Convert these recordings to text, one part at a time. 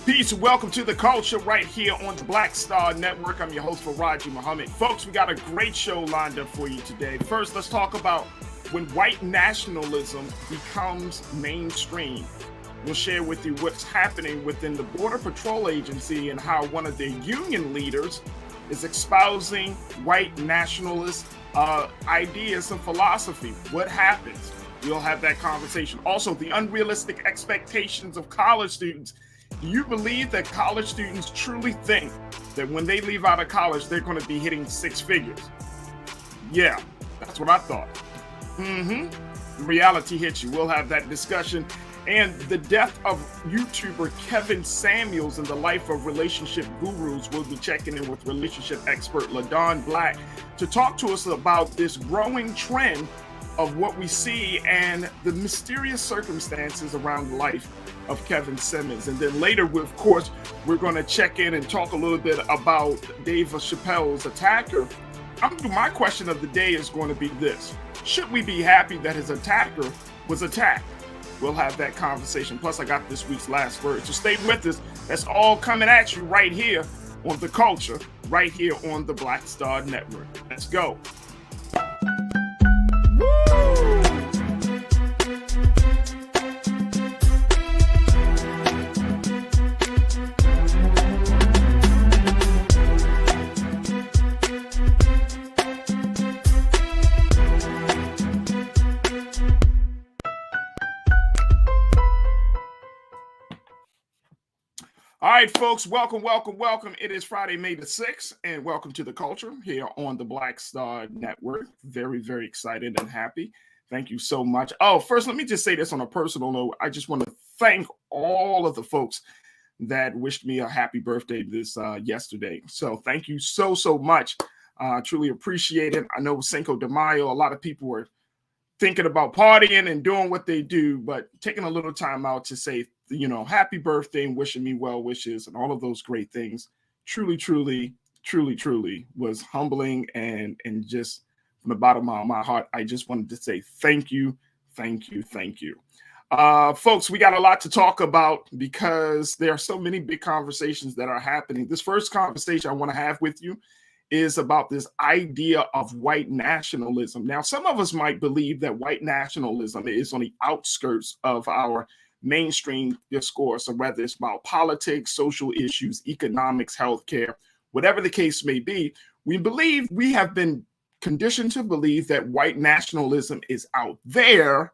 Peace and welcome to the culture right here on the Black Star Network. I'm your host, Farajii Muhammad. Folks, we got a great show lined up for you today. First, let's talk about when white nationalism becomes mainstream. We'll share with you what's happening within the Border Patrol Agency and how one of their union leaders is espousing white nationalist ideas and philosophy. What happens? We'll have that conversation. Also, the unrealistic expectations of college students. Do you believe that college students truly think that when they leave out of college, they're going to be hitting six figures? Yeah, that's what I thought. Reality hits you. We'll have that discussion. And the death of YouTuber Kevin Samuels and the life of relationship gurus. We'll be checking in with relationship expert LaDon Black to talk to us about this growing trend of what we see and the mysterious circumstances around the life of Kevin Simmons. And then later, of course, we're going to check in and talk a little bit about Dave Chappelle's attacker. My question of the day is going to be this. Should we be happy that his attacker was attacked? We'll have that conversation. Plus, I got this week's last word. So stay with us. That's all coming at you right here on The Culture, right here on the Black Star Network. Let's go. All right, folks, welcome. It is Friday, May the 6th, and welcome to The Culture here on the Black Star Network. Very, very excited and happy. Thank you so much. Oh, first, let me just say this on a personal note. I just want to thank all of the folks that wished me a happy birthday this yesterday. So thank you so much. Truly appreciate it. I know Cinco de Mayo, a lot of people were thinking about partying and doing what they do, but taking a little time out to say, happy birthday and wishing me well wishes and all of those great things truly was humbling and just from the bottom of my heart, I just wanted to say thank you. Folks, we got a lot to talk about because there are so many big conversations that are happening. This first conversation I want to have with you is about this idea of white nationalism. Now, some of us might believe that white nationalism is on the outskirts of our mainstream discourse, or whether it's about politics, social issues, economics, healthcare, whatever the case may be. We have been conditioned to believe that white nationalism is out there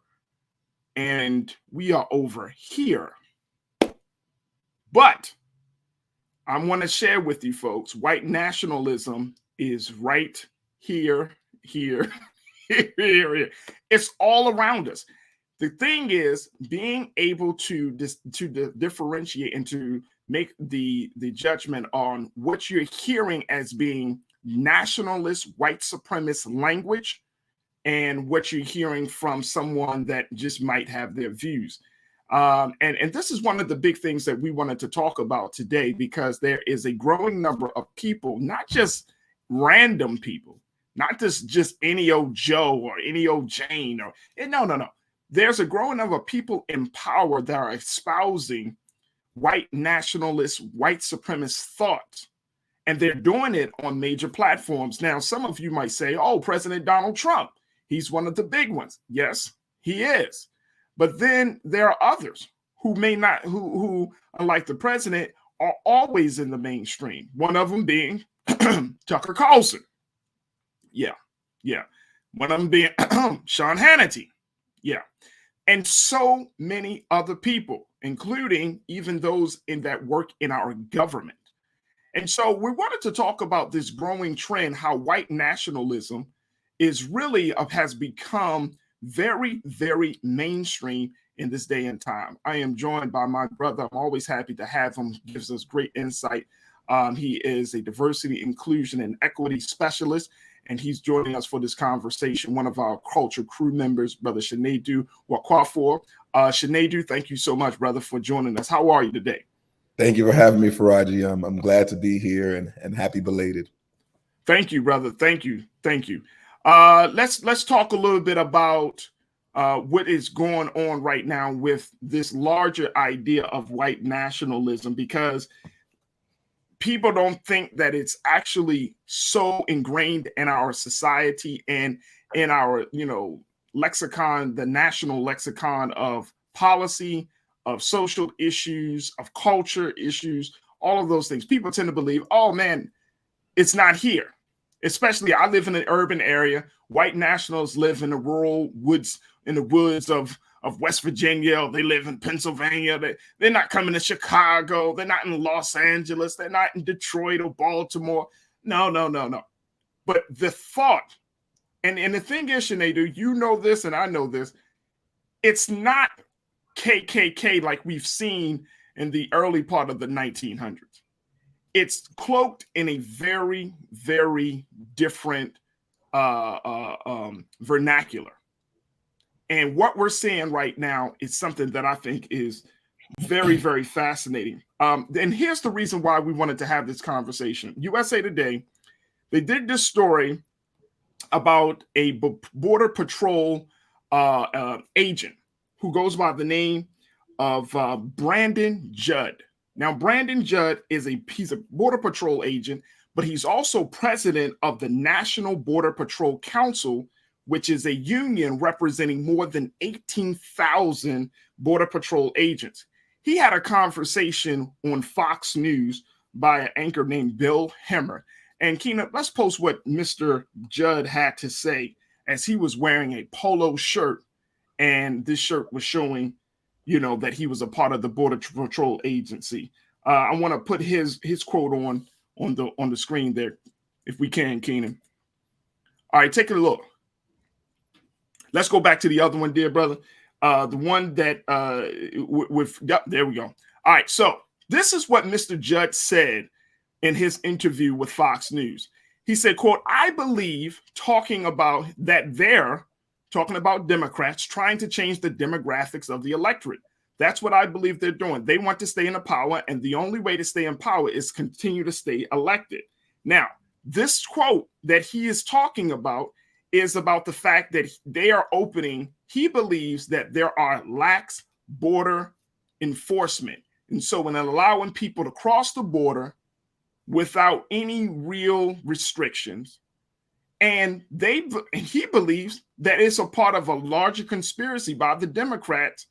and we are over here. But I want to share with you folks, white nationalism is right here. It's all around us. The thing is being able to differentiate and to make the judgment on what you're hearing as being nationalist, white supremacist language and what you're hearing from someone that just might have their views. And this is one of the big things that we wanted to talk about today, because there is a growing number of people, not just random people, not just any old Joe or any old Jane no. There's a growing number of people in power that are espousing white nationalist, white supremacist thought. And they're doing it on major platforms. Now, some of you might say, oh, President Donald Trump, he's one of the big ones. Yes, he is. But then there are others who may not, who unlike the president, are always in the mainstream. One of them being Tucker Carlson. Yeah. One of them being Sean Hannity. Yeah. And so many other people, including even those that work in our government. And so we wanted to talk about this growing trend, how white nationalism is really has become very, very mainstream in this day and time. I am joined by my brother. I'm always happy to have him. He gives us great insight. He is a diversity, inclusion, and equity specialist, and he's joining us for this conversation. One of our culture crew members, Brother Shinedu Wakwafor. Shinedu, thank you so much, brother, for joining us. How are you today? Thank you for having me, Farajii. I'm glad to be here and happy belated. Thank you, brother. Thank you. Let's talk a little bit about what is going on right now with this larger idea of white nationalism, because people don't think that it's actually so ingrained in our society and in our, lexicon, the national lexicon of policy, of social issues, of culture issues, all of those things. People tend to believe, oh man, it's not here. Especially, I live in an urban area. White nationals live in the rural woods, in the woods of West Virginia, or they live in Pennsylvania. They're not coming to Chicago. They're not in Los Angeles. They're not in Detroit or Baltimore. No, no, no, no. But the thought, and the thing is, Sinead, you know this and I know this, it's not KKK like we've seen in the early part of the 1900s. It's cloaked in a very, very different vernacular. And what we're seeing right now is something that I think is very, very fascinating. And here's the reason why we wanted to have this conversation. USA Today, they did this story about a Border Patrol agent who goes by the name of Brandon Judd. Now, Brandon Judd he's a Border Patrol agent, but he's also president of the National Border Patrol Council, which is a union representing more than 18,000 Border Patrol agents. He had a conversation on Fox News by an anchor named Bill Hemmer. And Keena, let's post what Mr. Judd had to say as he was wearing a polo shirt, and this shirt was showing that he was a part of the Border Patrol agency. I want to put his quote on the screen there, if we can, Keenan. All right, take a look. Let's go back to the other one, dear brother. The one that there we go. All right, so this is what Mr. Judd said in his interview with Fox News. He said, quote, "I believe talking about Democrats trying to change the demographics of the electorate. That's what I believe they're doing. They want to stay in power, and the only way to stay in power is continue to stay elected." Now, this quote that he is talking about is about the fact that he believes that there are lax border enforcement. And so when allowing people to cross the border without any real restrictions, and he believes that it's a part of a larger conspiracy by the Democrats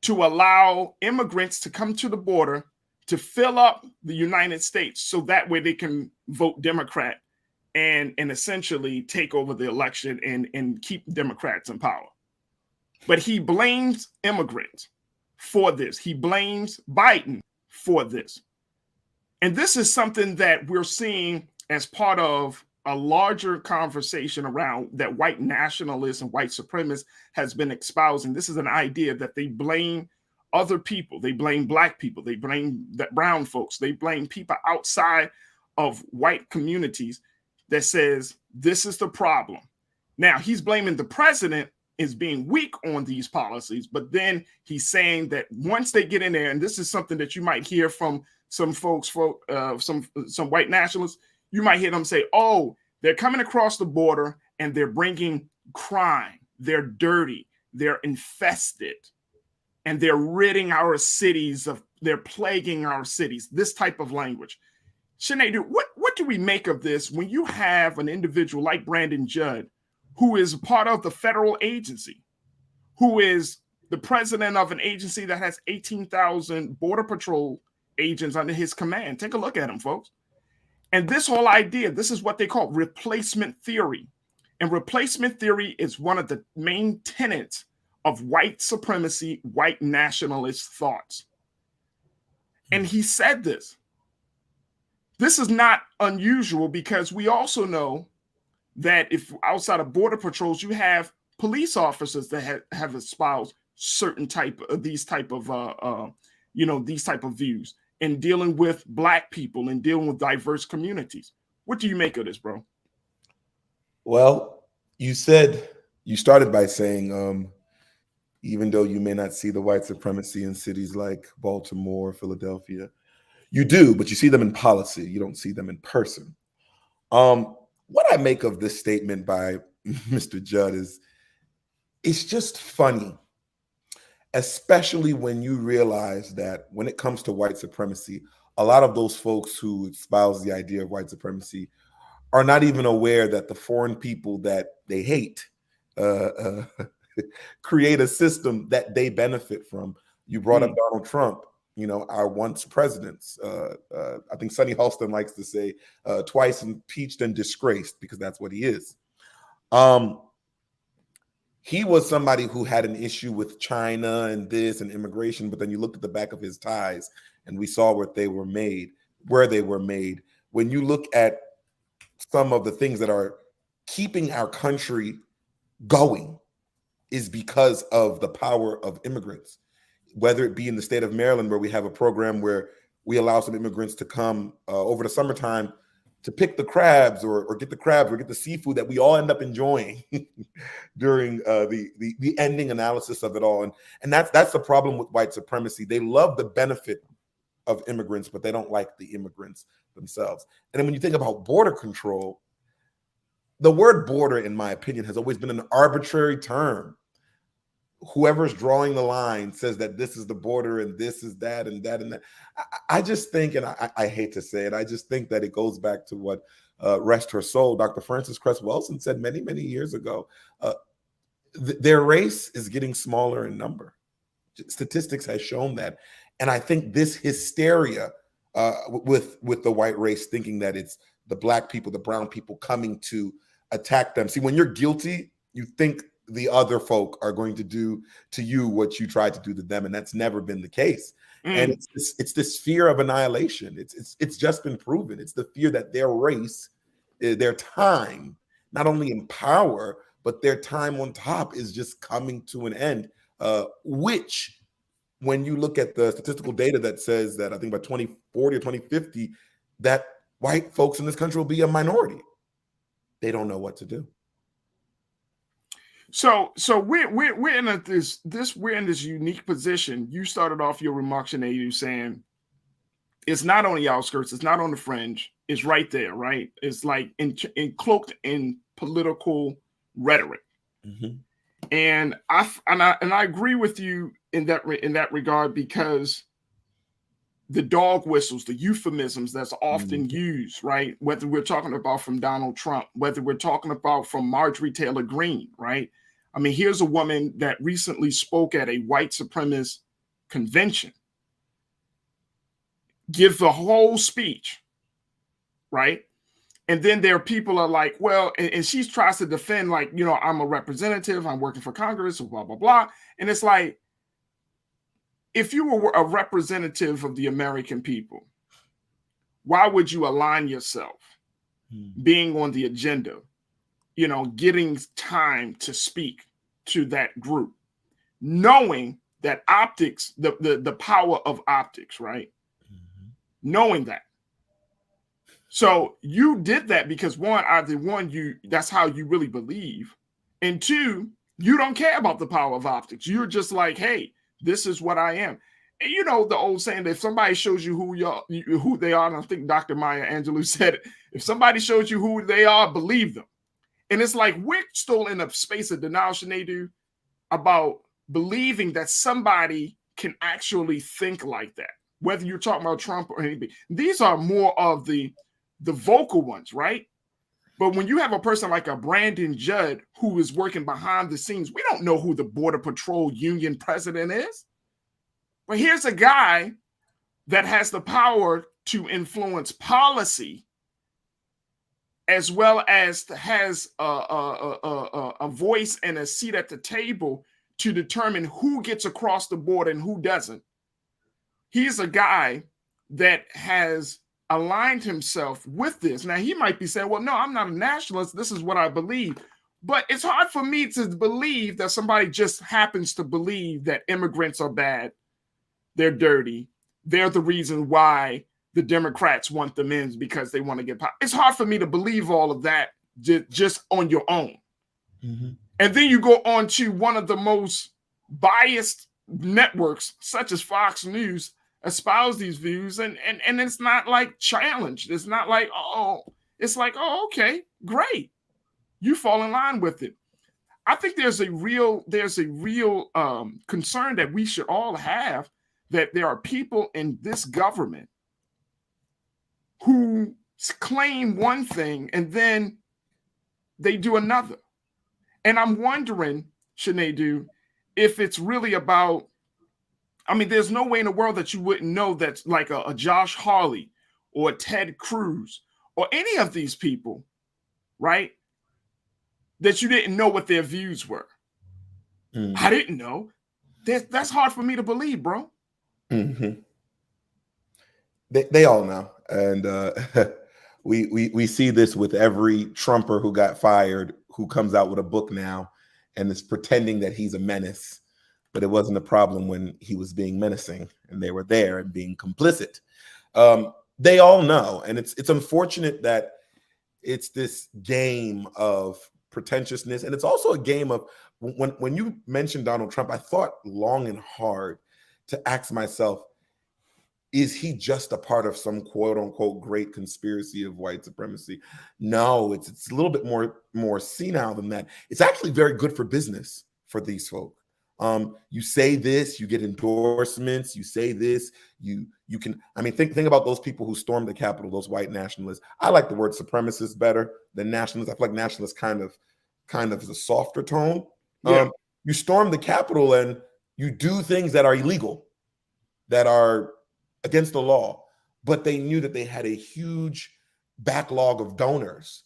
to allow immigrants to come to the border to fill up the United States so that way they can vote Democrat and essentially take over the election and keep Democrats in power. But he blames immigrants for this. He blames Biden for this. And this is something that we're seeing as part of a larger conversation around that white nationalists and white supremacists has been espousing. This is an idea that they blame other people. They blame Black people. They blame brown folks. They blame people outside of white communities that says this is the problem. Now, he's blaming the president as being weak on these policies, but then he's saying that once they get in there, and this is something that you might hear from some folks, some white nationalists, you might hear them say, oh, they're coming across the border and they're bringing crime. They're dirty. They're infested. And they're ridding our cities they're plaguing our cities. This type of language. Sinead, what do we make of this when you have an individual like Brandon Judd, who is part of the federal agency, who is the president of an agency that has 18,000 Border Patrol agents under his command? Take a look at him, folks. And this whole idea, this is what they call replacement theory. And replacement theory is one of the main tenets of white supremacy, white nationalist thoughts. And he said this. This is not unusual because we also know that if outside of border patrols, you have police officers that have espoused certain these type of views in dealing with Black people and dealing with diverse communities. What do you make of this, bro? Well, you started by saying, even though you may not see the white supremacy in cities like Baltimore, Philadelphia, you do, but you see them in policy. You don't see them in person. What I make of this statement by Mr. Judd is it's just funny, especially when you realize that when it comes to white supremacy, a lot of those folks who espouse the idea of white supremacy are not even aware that the foreign people that they hate create a system that they benefit from. You brought up Donald Trump, our once presidents. I think Sonny Halston likes to say twice impeached and disgraced, because that's what he is. He was somebody who had an issue with China and this and immigration, but then you looked at the back of his ties and we saw where they were made. When you look at some of the things that are keeping our country going is because of the power of immigrants, whether it be in the state of Maryland, where we have a program where we allow some immigrants to come over the summertime to pick the crabs or get the crabs or get the seafood that we all end up enjoying during the ending analysis of it all. And that's the problem with white supremacy. They love the benefit of immigrants, but they don't like the immigrants themselves. And then when you think about border control, the word border, in my opinion, has always been an arbitrary term. Whoever's drawing the line says that this is the border and this is that and that and that. I just think, and I hate to say it, I just think that it goes back to what, rest her soul, Dr. Frances Cress Welsing said many, many years ago. Their race is getting smaller in number. Statistics has shown that. And I think this hysteria with the white race, thinking that it's the black people, the brown people coming to attack them. See, when you're guilty, you think the other folk are going to do to you what you tried to do to them, and that's never been the case. And it's this fear of annihilation. It's just been proven. It's the fear that their race, their time, not only in power, but their time on top is just coming to an end, which, when you look at the statistical data that says that I think by 2040 or 2050, that white folks in this country will be a minority. They don't know what to do. So we're in this unique position. You started off your remarks in AU saying it's not on the outskirts, it's not on the fringe, it's right there, right? It's like cloaked in political rhetoric. And I agree with you in that regard, because the dog whistles, the euphemisms that's often used, right? Whether we're talking about from Donald Trump, whether we're talking about from Marjorie Taylor Greene, right? I mean, here's a woman that recently spoke at a white supremacist convention, give the whole speech, right? And then there are people are like, well, and she tries to defend, like, I'm a representative, I'm working for Congress, blah, blah, blah. And it's like, if you were a representative of the American people, why would you align yourself being on the agenda, getting time to speak to that group, knowing that optics, the power of optics, right? Knowing that. So you did that because that's how you really believe. And two, you don't care about the power of optics. You're just like, hey, this is what I am. And the old saying that if somebody shows you who they are, and I think Dr. Maya Angelou said it, if somebody shows you who they are, believe them. And it's like we're still in a space of denial, Sinedu, about believing that somebody can actually think like that, whether you're talking about Trump or anything. These are more of the vocal ones, right? But when you have a person like a Brandon Judd who is working behind the scenes, we don't know who the Border Patrol Union president is. But here's a guy that has the power to influence policy, as well as has a voice and a seat at the table to determine who gets across the border and who doesn't. He's a guy that has aligned himself with this. Now, he might be saying, well, no, I'm not a nationalist. This is what I believe. But it's hard for me to believe that somebody just happens to believe that immigrants are bad. They're dirty. They're the reason why the Democrats want them in, because they want to get power. It's hard for me to believe all of that just on your own. And then you go on to one of the most biased networks, such as Fox News, espouse these views, and it's not like challenged. It's not like, it's like, okay, great. You fall in line with it. I think there's a real concern that we should all have, that there are people in this government who claim one thing and then they do another. And I'm wondering, Sinedu, if it's really about, I mean, there's no way in the world that you wouldn't know that's like a Josh Hawley or a Ted Cruz or any of these people, right? That you didn't know what their views were. I didn't know. That's hard for me to believe, bro. Mm-hmm. They all know. And we see this with every Trumper who got fired, who comes out with a book now and is pretending that he's a menace. But it wasn't a problem when he was being menacing and they were there and being complicit. They all know. And it's unfortunate that it's this game of pretentiousness. And it's also a game of, when you mentioned Donald Trump, I thought long and hard to ask myself, is he just a part of some quote unquote great conspiracy of white supremacy? No, it's a little bit more senile than that. It's actually very good for business for these folk. You say this, you get endorsements. You say this, you can. I mean, think about those people who stormed the Capitol, those white nationalists. I like the word supremacist better than nationalist. I feel like nationalist kind of is a softer tone. Yeah. You storm the Capitol and you do things that are illegal, that are against the law, but they knew that they had a huge backlog of donors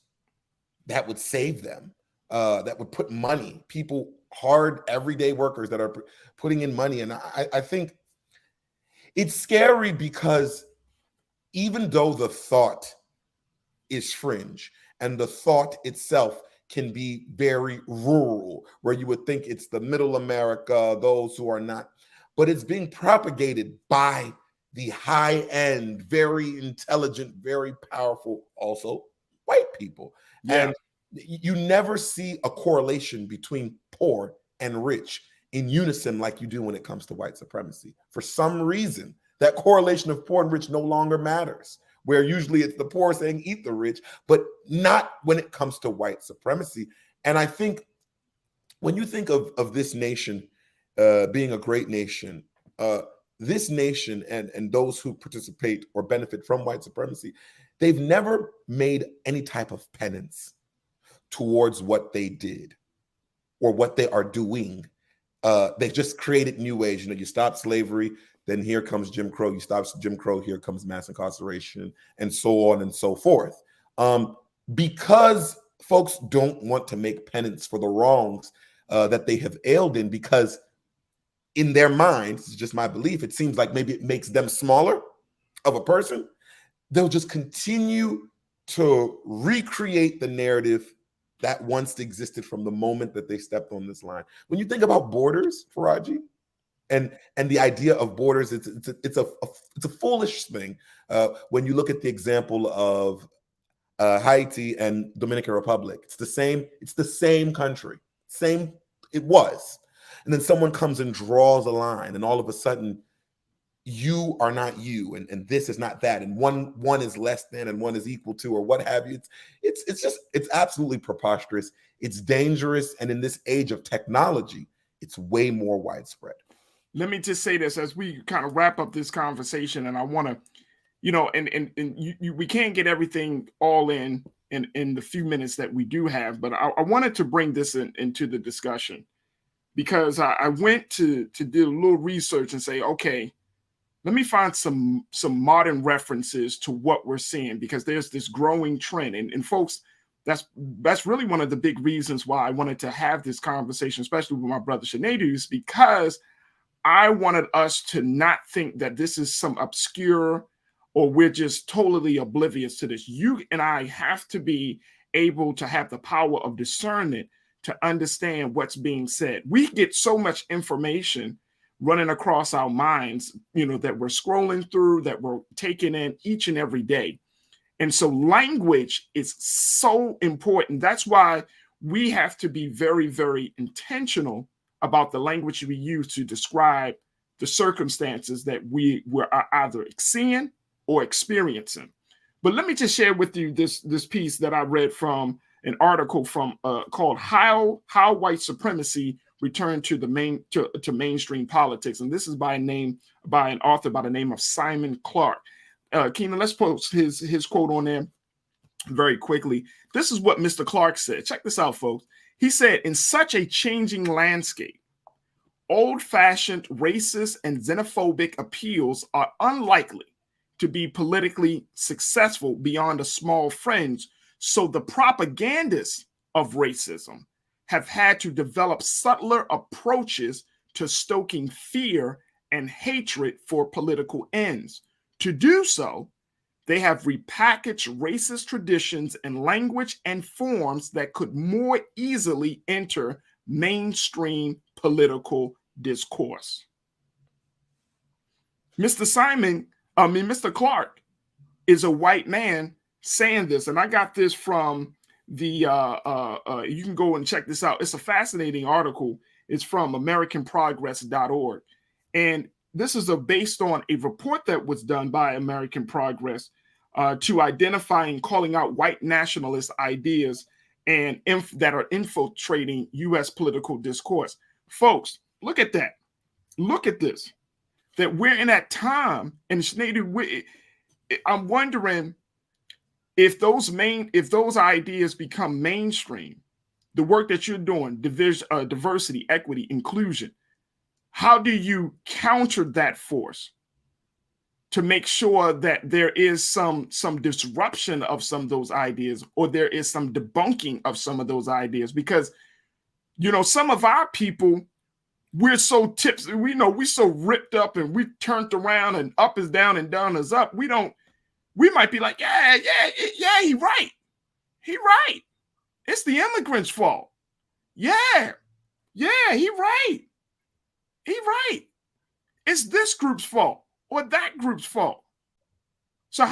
that would save them, that would put money, people, hard everyday workers that are putting in money. And I think it's scary because even though the thought is fringe and the thought itself can be very rural, where you would think it's the middle America, those who are not, but it's being propagated by the high-end, very intelligent, very powerful, also white people. Yeah. And you never see a correlation between poor and rich in unison like you do when it comes to white supremacy. For some reason, that correlation of poor and rich no longer matters, where usually it's the poor saying eat the rich, but not when it comes to white supremacy. And I think when you think of this nation being a great nation, this nation and those who participate or benefit from white supremacy, they've never made any type of penance towards what they did or what they are doing. They just created new ways. You know, you stop slavery, then here comes Jim Crow. You stop Jim Crow, here comes mass incarceration, and so on and so forth. Because folks don't want to make penance for the wrongs that they have ailed in, because in their minds, it's just my belief, it seems like maybe it makes them smaller of a person. They'll just continue to recreate the narrative that once existed from the moment that they stepped on this line. When you think about borders, Farajii, and the idea of borders, it's a foolish thing. When you look at the example of Haiti and Dominican Republic, it's the same country, it was. And then someone comes and draws a line, and all of a sudden, you are not you, and this is not that, and one is less than, and one is equal to, or what have you. It's absolutely preposterous. It's dangerous, and in this age of technology, it's way more widespread. Let me just say this as we kind of wrap up this conversation, and I want to, you know, and we can't get everything all in the few minutes that we do have, but I wanted to bring this into the discussion, because I went to do a little research and say, okay, let me find some modern references to what we're seeing, because there's this growing trend. And folks, that's really one of the big reasons why I wanted to have this conversation, especially with my brother Sinedu, is because I wanted us to not think that this is some obscure, or we're just totally oblivious to this. You and I have to be able to have the power of discernment to understand what's being said. We get so much information running across our minds, you know, that we're scrolling through, that we're taking in each and every day. And so language is so important. That's why we have to be very, very intentional about the language we use to describe the circumstances that we're either seeing or experiencing. But let me just share with you this piece that I read from an article from called "How White Supremacy Returned to the Mainstream Politics," and this is by an author by the name of Simon Clark. Keenan, let's post his quote on there very quickly. This is what Mr. Clark said. Check this out, folks. He said, "In such a changing landscape, old-fashioned racist and xenophobic appeals are unlikely to be politically successful beyond a small fringe, so the propagandists of racism have had to develop subtler approaches to stoking fear and hatred for political ends. To do so, they have repackaged racist traditions in language and forms that could more easily enter mainstream political discourse." Mr. Clark is a white man saying this, and I got this from the you can go and check this out. It's a fascinating article. It's from AmericanProgress.org, and this is based on a report that was done by American Progress to identify and calling out white nationalist ideas and that are infiltrating U.S. political discourse. Folks, look at that. Look at this. That we're in that time, and I'm wondering if those ideas become mainstream, the work that you're doing, diversity, equity, inclusion, how do you counter that force to make sure that there is some disruption of some of those ideas, or there is some debunking of some of those ideas? Because, some of our people, we're so we so ripped up and we turned around and up is down and down is up. We might be like, yeah, he right. He right. It's the immigrants' fault. Yeah, he right. He right. It's this group's fault or that group's fault. So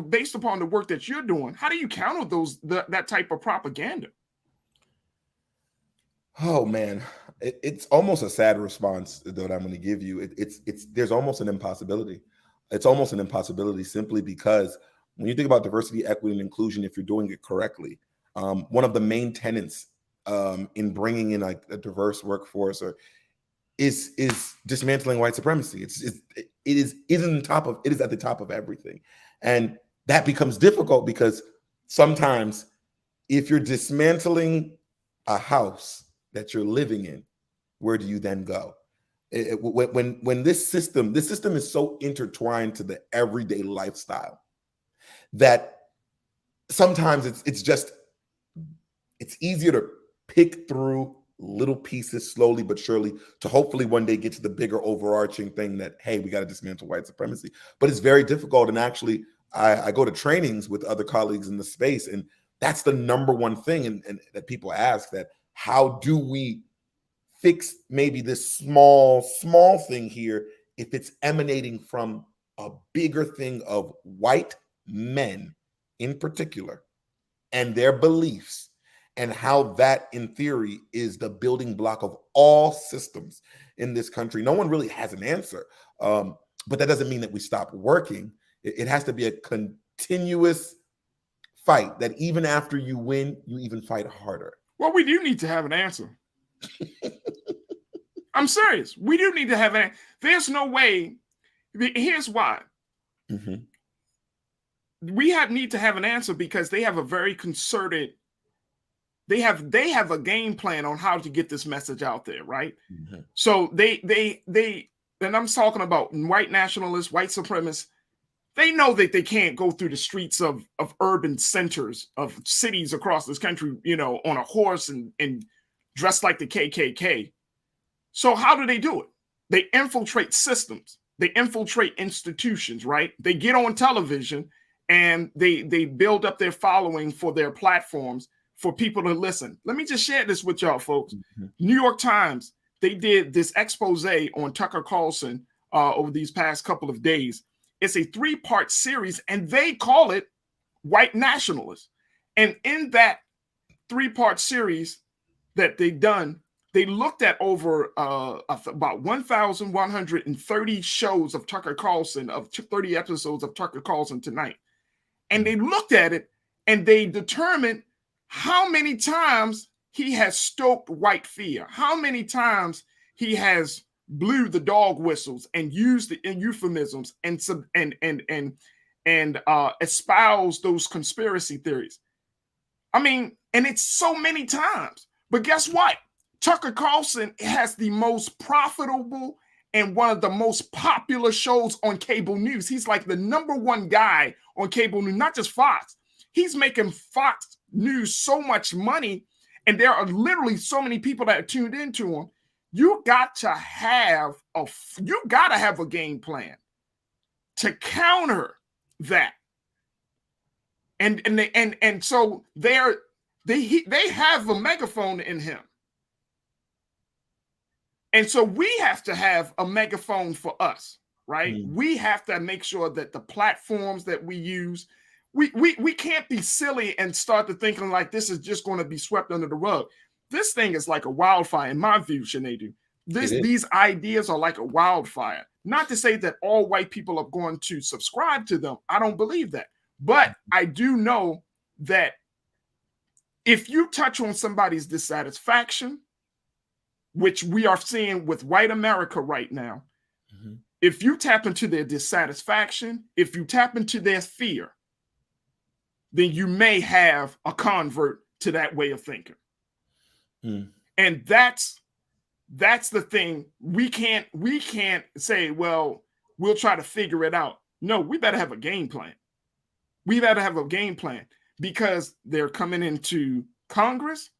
based upon the work that you're doing, how do you counter that type of propaganda? Oh man, it's almost a sad response that I'm going to give you. There's almost an impossibility. It's almost an impossibility simply because when you think about diversity, equity, and inclusion, if you're doing it correctly, one of the main tenets in bringing in a diverse workforce is dismantling white supremacy. It is at the top of everything, and that becomes difficult because sometimes if you're dismantling a house that you're living in, where do you then go? When this system is so intertwined to the everyday lifestyle that sometimes it's easier to pick through little pieces slowly but surely to hopefully one day get to the bigger overarching thing that, hey, we got to dismantle white supremacy. But it's very difficult. And actually, I go to trainings with other colleagues in the space, and that's the number one thing and that people ask, that how do we fix maybe this small thing here if it's emanating from a bigger thing of white men in particular and their beliefs, and how that in theory is the building block of all systems in this country. No one really has an answer, but that doesn't mean that we stop working. It has to be a continuous fight that even after you win, you even fight harder. Well, we do need to have an answer. I'm serious. We do need to have an. There's no way. Here's why. Mm-hmm. We need to have an answer because they have a very concerted. They have a game plan on how to get this message out there, right? Mm-hmm. So they and I'm talking about white nationalists, white supremacists. They know that they can't go through the streets of urban centers of cities across this country, on a horse and dressed like the KKK. So how do they do it? They infiltrate systems. They infiltrate institutions, right? They get on television and they build up their following for their platforms for people to listen. Let me just share this with y'all, folks. Mm-hmm. New York Times, they did this expose on Tucker Carlson over these past couple of days. It's a 3-part series, and they call it White Nationalists. And in that 3-part series that they've done, they looked at over about 1,130 shows of Tucker Carlson, of 30 episodes of Tucker Carlson tonight. And they looked at it, and they determine how many times he has stoked white fear, how many times he has blew the dog whistles and used the euphemisms and espoused those conspiracy theories. I mean, and it's so many times. But guess what? Tucker Carlson has the most profitable and one of the most popular shows on cable news. He's like the #1 guy on cable news, not just Fox. He's making Fox News so much money, and there are literally so many people that are tuned into him. You got to have a game plan to counter that. And so they have a megaphone in him. And so we have to have a megaphone for us, right? We have to make sure that the platforms that we use, we can't be silly and start to thinking like this is just going to be swept under the rug. This thing is like a wildfire, in my view, Sinedu. These ideas are like a wildfire. Not to say that all white people are going to subscribe to them. I don't believe that. But I do know that if you touch on somebody's dissatisfaction, which we are seeing with white America right now, if you tap into their dissatisfaction, if you tap into their fear, then you may have a convert to that way of thinking. And that's the thing. We can't say, well, we'll try to figure it out. No, we better have a game plan. We better have a game plan, because they're coming into Congress,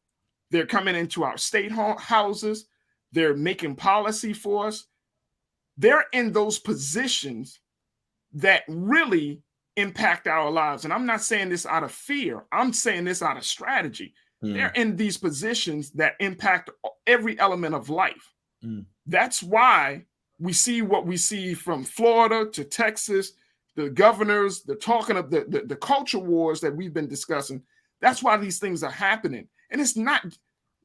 they're coming into our state houses, they're making policy for us. They're in those positions that really impact our lives. And I'm not saying this out of fear. I'm saying this out of strategy. They're in these positions that impact every element of life. That's why we see what we see from Florida to Texas, the governors, the talking of the culture wars that we've been discussing. That's why these things are happening. And it's not,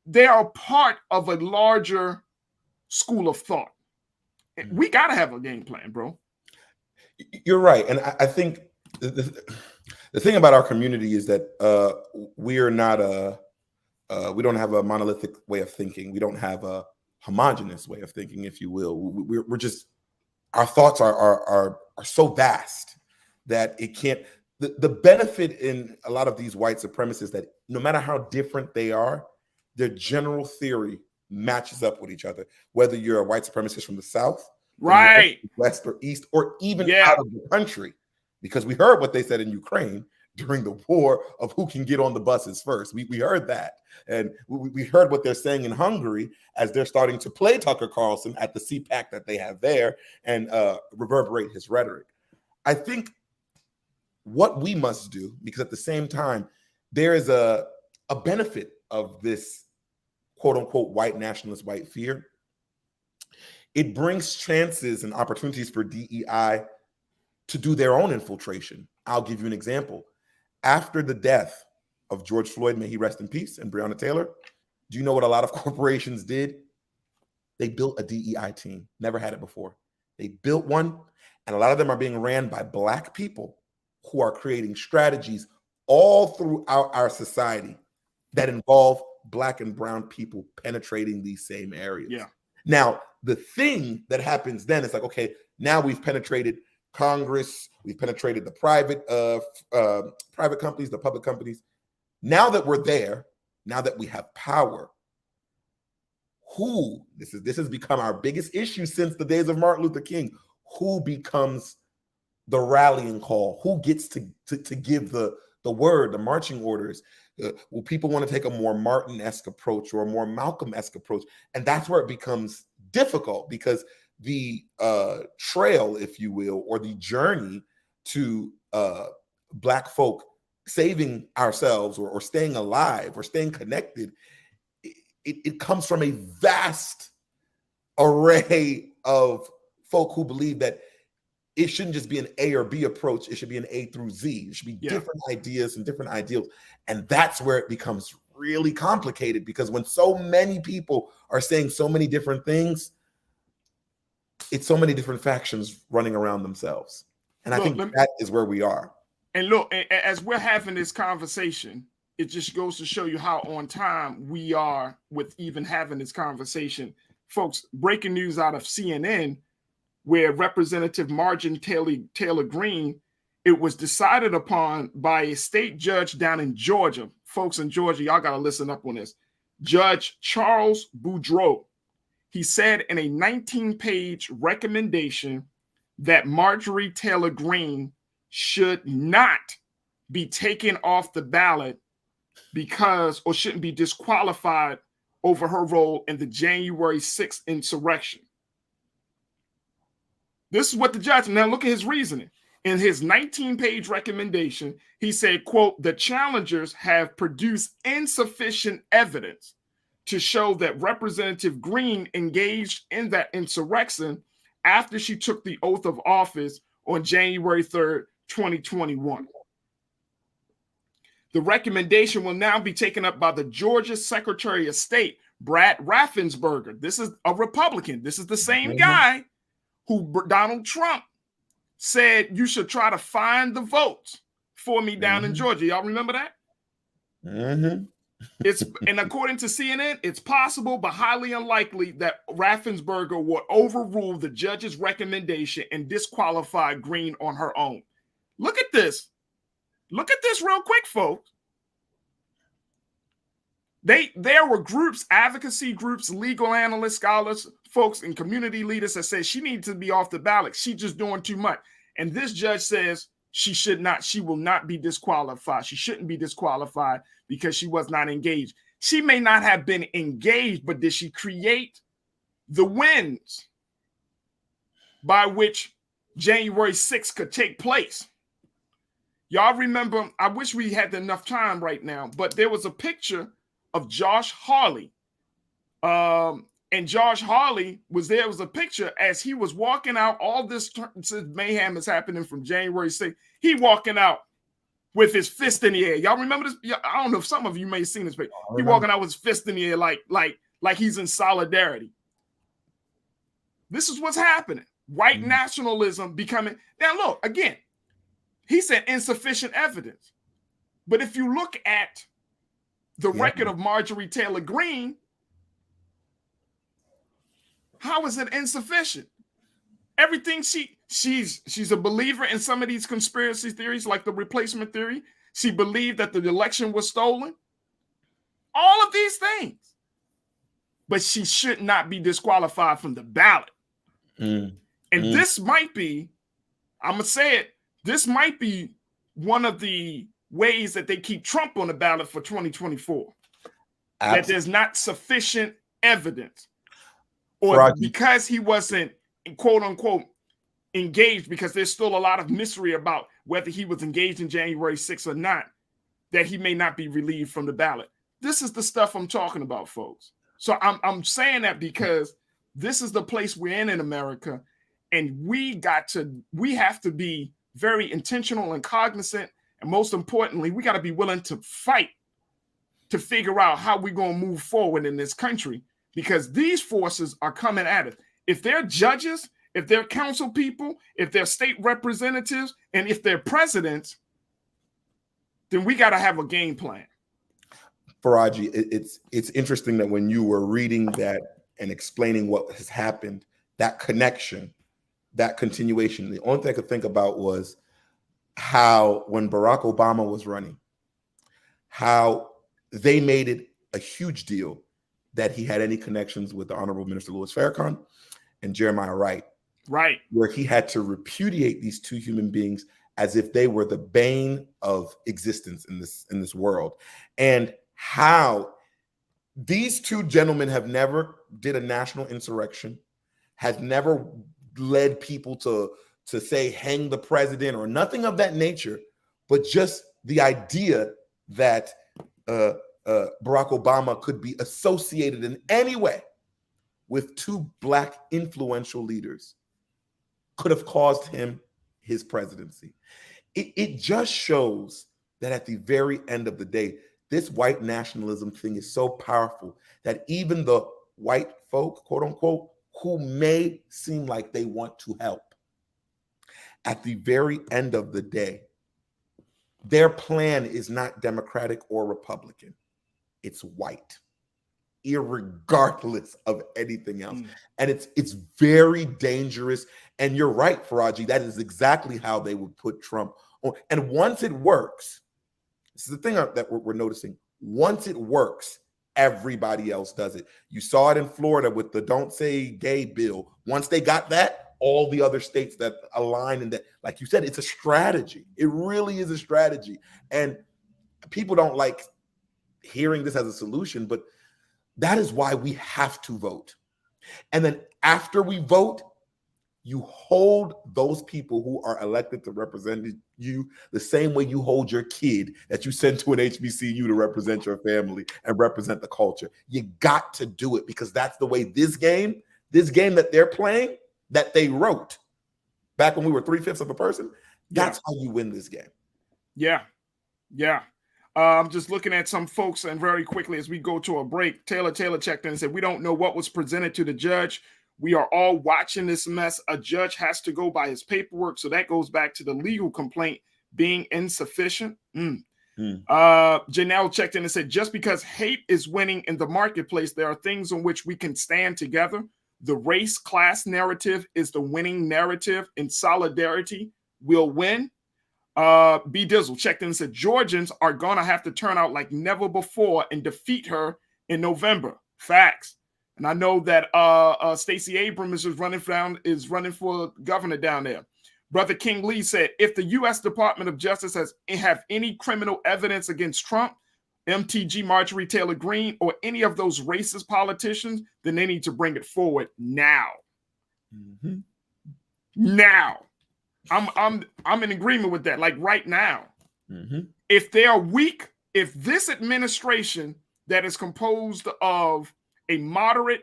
they are part of a larger school of thought. We got to have a game plan, bro. You're right. And I think the thing about our community is that we are not we don't have a monolithic way of thinking. We don't have a homogenous way of thinking, if you will. We're just, our thoughts are so vast that it can't, the benefit in a lot of these white supremacists that no matter how different they are, their general theory matches up with each other. Whether you're a white supremacist from the South, right, West or East, or even out of the country, because we heard what they said in Ukraine during the war of who can get on the buses first. We heard that. And we heard what they're saying in Hungary as they're starting to play Tucker Carlson at the CPAC that they have there and reverberate his rhetoric. I think what we must do, because at the same time, there is a benefit of this quote unquote white nationalist, white fear. It brings chances and opportunities for DEI to do their own infiltration. I'll give you an example. After the death of George Floyd, may he rest in peace, and Breonna Taylor, do you know what a lot of corporations did? They built a DEI team. Never had it before. They built one, and a lot of them are being ran by Black people who are creating strategies all throughout our society that involve Black and brown people penetrating these same areas. Yeah. Now, the thing that happens then is like, okay, now we've penetrated Congress, we've penetrated the private companies, the public companies. Now that we're there, now that we have power, this has become our biggest issue since the days of Martin Luther King. Who becomes the rallying call? Who gets to give the word, the marching orders? Will people want to take a more Martin-esque approach or a more Malcolm-esque approach? And that's where it becomes difficult, because the trail, if you will, or the journey to Black folk saving ourselves or staying alive or staying connected, it comes from a vast array of folk who believe that it shouldn't just be an A or B approach. It should be an A through Z. It should be different ideas and different ideals. And that's where it becomes really complicated, because when so many people are saying so many different things, it's so many different factions running around themselves. And I think that is where we are. And look, as we're having this conversation, it just goes to show you how on time we are with even having this conversation. Folks, breaking news out of CNN, where Representative Marjorie Taylor Greene, it was decided upon by a state judge down in Georgia. Folks in Georgia, y'all got to listen up on this. Judge Charles Boudreaux, he said in a 19-page recommendation that Marjorie Taylor Greene should not be taken off the ballot because, or shouldn't be disqualified over her role in the January 6th insurrection. This is what the judge, now look at his reasoning. In his 19-page recommendation, he said, quote, the challengers have produced insufficient evidence to show that Representative Greene engaged in that insurrection after she took the oath of office on January 3rd, 2021. The recommendation will now be taken up by the Georgia Secretary of State, Brad Raffensperger. This is a Republican. This is the same guy who Donald Trump said you should try to find the votes for me down in Georgia. Y'all remember that? And according to CNN, it's possible but highly unlikely that Raffensperger will overrule the judge's recommendation and disqualify Greene on her own. Look at this. Look at this real quick, folks. There were groups, advocacy groups, legal analysts, scholars, folks, and community leaders that said she needs to be off the ballot. She's just doing too much. And this judge says she will not be disqualified. She shouldn't be disqualified because she was not engaged. She may not have been engaged, but did she create the winds by which January 6th could take place? Y'all remember, I wish we had enough time right now, but there was a picture of Josh Hawley. And Josh Hawley was there. It was a picture as he was walking out. All this mayhem is happening from January 6th. He walking out with his fist in the air. Y'all remember this? I don't know if some of you may have seen this picture. He walking out with his fist in the air like he's in solidarity. This is what's happening. White nationalism becoming. Now look, again, he said insufficient evidence. But if you look at the record of Marjorie Taylor Greene, how is it insufficient? Everything she's a believer in some of these conspiracy theories, like the replacement theory. She believed that the election was stolen. All of these things. But she should not be disqualified from the ballot. And this might be, I'm going to say it, this might be one of the ways that they keep Trump on the ballot for 2024. Absolutely. That there's not sufficient evidence. Or Farajii, because he wasn't, quote unquote, engaged, because there's still a lot of mystery about whether he was engaged in January 6th or not, that he may not be relieved from the ballot. This is the stuff I'm talking about, folks. So I'm saying that because this is the place we're in America, and we have to be very intentional and cognizant, and most importantly, we got to be willing to fight to figure out how we're going to move forward in this country, because these forces are coming at us. If they're judges, if they're council people, if they're state representatives, and if they're presidents, then we got to have a game plan. Farajii, it's interesting that when you were reading that and explaining what has happened, that connection, that continuation, the only thing I could think about was how when Barack Obama was running, how they made it a huge deal that he had any connections with the Honorable Minister Louis Farrakhan and Jeremiah Wright. Right. Where he had to repudiate these two human beings as if they were the bane of existence in this world. And how these two gentlemen have never did a national insurrection, has never led people to say hang the president or nothing of that nature, but just the idea that Barack Obama could be associated in any way with two Black influential leaders could have caused him his presidency. It just shows that at the very end of the day, this white nationalism thing is so powerful that even the white folk, quote unquote, who may seem like they want to help, at the very end of the day, their plan is not Democratic or Republican. It's white, irregardless of anything else. And it's very dangerous. And you're right, Farajii, that is exactly how they would put Trump on. And once it works, this is the thing that we're noticing. Once it works, everybody else does it. You saw it in Florida with the Don't Say Gay bill. Once they got that, all the other states that align in that, like you said, it's a strategy. It really is a strategy. And people don't like hearing this as a solution, but that is why we have to vote. And then after we vote, you hold those people who are elected to represent you the same way you hold your kid that you send to an HBCU to represent your family and represent the culture. You got to do it, because that's the way this game that they're playing, that they wrote back when we were 3/5 of a person, that's how you win this game. Yeah. I'm just looking at some folks, and very quickly as we go to a break, Taylor checked in and said, we don't know what was presented to the judge. We are all watching this mess. A judge has to go by his paperwork. So that goes back to the legal complaint being insufficient. Janelle checked in and said, just because hate is winning in the marketplace, there are things on which we can stand together. The race class narrative is the winning narrative, and solidarity will win. B Dizzle checked in and said, Georgians are going to have to turn out like never before and defeat her in November. Facts. And I know that Stacey Abrams is running for governor down there. Brother King Lee said, if the U.S. Department of Justice have any criminal evidence against Trump, MTG, Marjorie Taylor Greene, or any of those racist politicians, then they need to bring it forward now. Now. I'm in agreement with that, like right now. If they are weak, if this administration that is composed of a moderate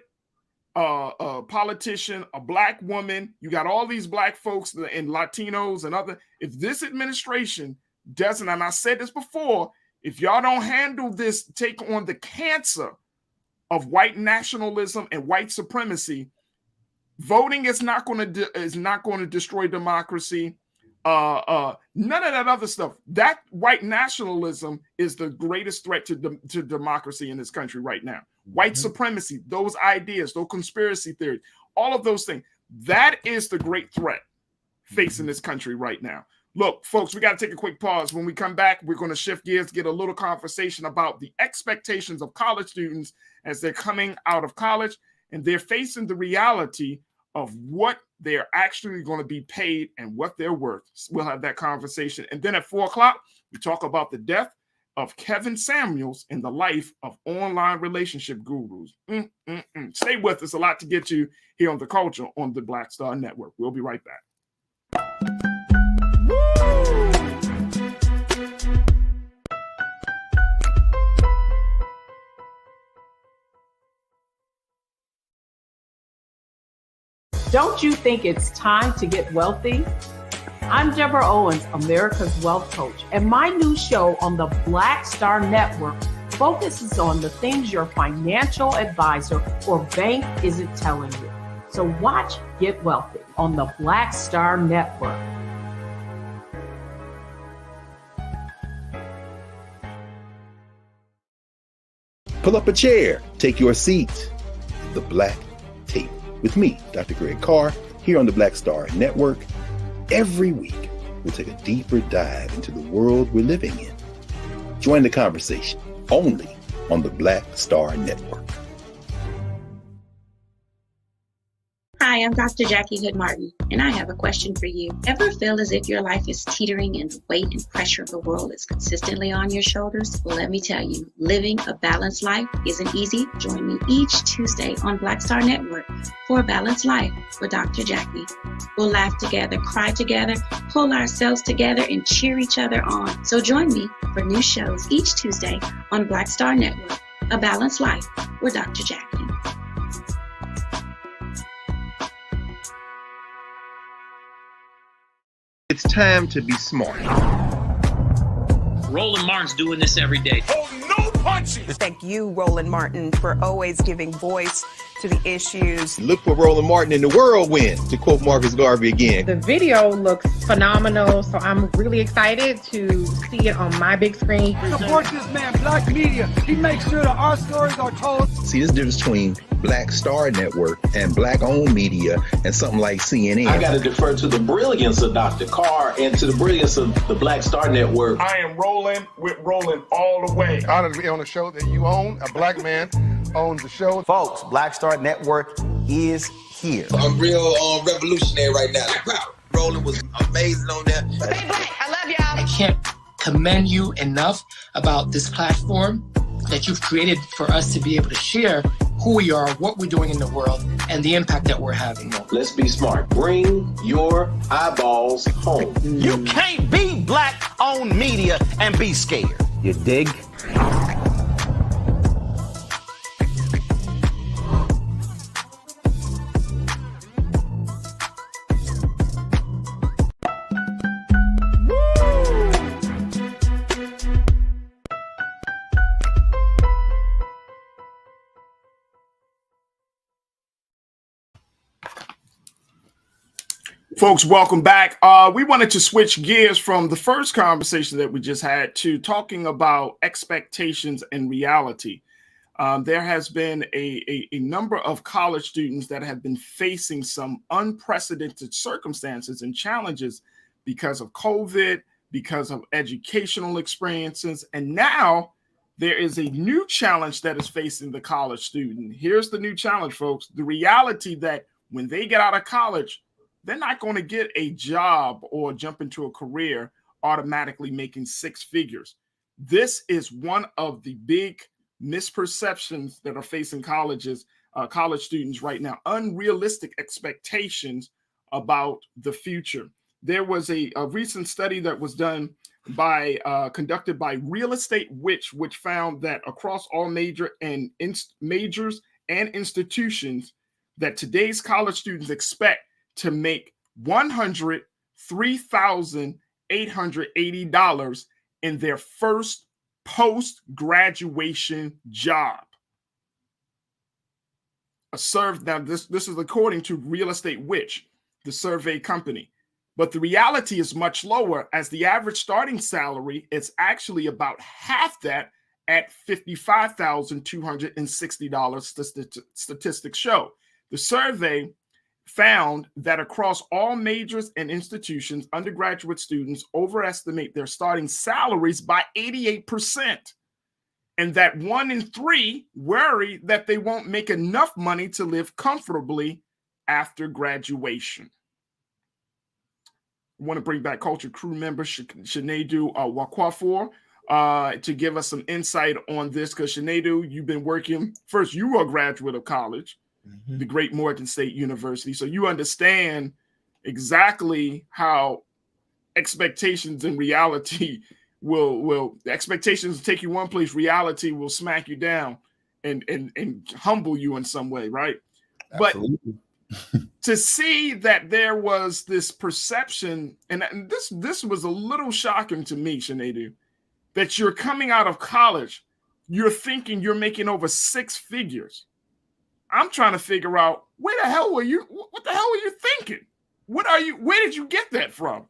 politician, a black woman, you got all these black folks and Latinos and other, if this administration doesn't, and I said this before, if y'all don't handle this, take on the cancer of white nationalism and white supremacy, voting is not going to destroy democracy. None of that other stuff. That white nationalism is the greatest threat to democracy in this country right now. White supremacy, those ideas, those conspiracy theories, all of those things. That is the great threat facing this country right now. Look, folks, we got to take a quick pause. When we come back, we're going to shift gears, get a little conversation about the expectations of college students as they're coming out of college and they're facing the reality of what they're actually going to be paid and what they're worth. We'll have that conversation. And then at 4 o'clock, we talk about the death of Kevin Samuels and the life of online relationship gurus. Stay with us. A lot to get to here on The Culture on the Black Star Network. We'll be right back. Don't you think it's time to get wealthy? I'm Deborah Owens, America's Wealth Coach, and my new show on the Black Star Network focuses on the things your financial advisor or bank isn't telling you. So watch Get Wealthy on the Black Star Network. Pull up a chair, take your seat. The Black Tape with me, Dr. Greg Carr, here on the Black Star Network. Every week, we'll take a deeper dive into the world we're living in. Join the conversation only on the Black Star Network. Hi, I'm Dr. Jackie Hood Martin, and I have a question for you. Ever feel as if your life is teetering and the weight and pressure of the world is consistently on your shoulders? Well, let me tell you, living a balanced life isn't easy. Join me each Tuesday on Black Star Network for A Balanced Life with Dr. Jackie. We'll laugh together, cry together, pull ourselves together, and cheer each other on. So join me for new shows each Tuesday on Black Star Network, A Balanced Life with Dr. Jackie. It's time to be smart. Roland Martin's doing this every day. Oh, no punches! Thank you, Roland Martin, for always giving voice to the issues. Look for Roland Martin in the whirlwind, to quote Marcus Garvey again. The video looks phenomenal, so I'm really excited to see it on my big screen. Support this man, Black Media. He makes sure that our stories are told. See, this difference between Black Star Network and Black-owned media and something like CNN. I got to defer to the brilliance of Dr. Carr and to the brilliance of the Black Star Network. I am rolling with Roland all the way. Honored to be on a show that you own. A black man owns the show. Folks, Black Star Network is here. I'm real revolutionary right now. Roland was amazing on there. Stay black. I love y'all. I can't commend you enough about this platform that you've created for us to be able to share who we are, what we're doing in the world, and the impact that we're having. Let's be smart. Bring your eyeballs home. You can't be Black-owned media and be scared. You dig? Folks, welcome back. We wanted to switch gears from the first conversation that we just had to talking about expectations and reality. There has been a number of college students that have been facing some unprecedented circumstances and challenges because of COVID, because of educational experiences. And now there is a new challenge that is facing the college student. Here's the new challenge, folks. The reality that when they get out of college, they're not going to get a job or jump into a career automatically making six figures. This is one of the big misperceptions that are facing college students right now. Unrealistic expectations about the future. There was a recent study that was done conducted by Real Estate which found that across all majors and institutions that today's college students expect to make $103,880 in their first post-graduation job. Now, this is according to Real Estate Which, the survey company. But the reality is much lower, as the average starting salary is actually about half that at $55,260, statistics show. The survey found that across all majors and institutions, undergraduate students overestimate their starting salaries by 88%, and that 1 in 3 worry that they won't make enough money to live comfortably after graduation. I want to bring back Culture Crew member Shanedu Wakwafor to give us some insight on this, because Shanedu, you've been working, first, you were a graduate of college, the great Morgan State University. So you understand exactly how expectations and reality expectations take you one place, reality will smack you down and humble you in some way, right? Absolutely. But to see that there was this perception, and this was a little shocking to me, Shanedu, that you're coming out of college, you're thinking you're making over six figures. I'm trying to figure out what the hell were you thinking? Where did you get that from?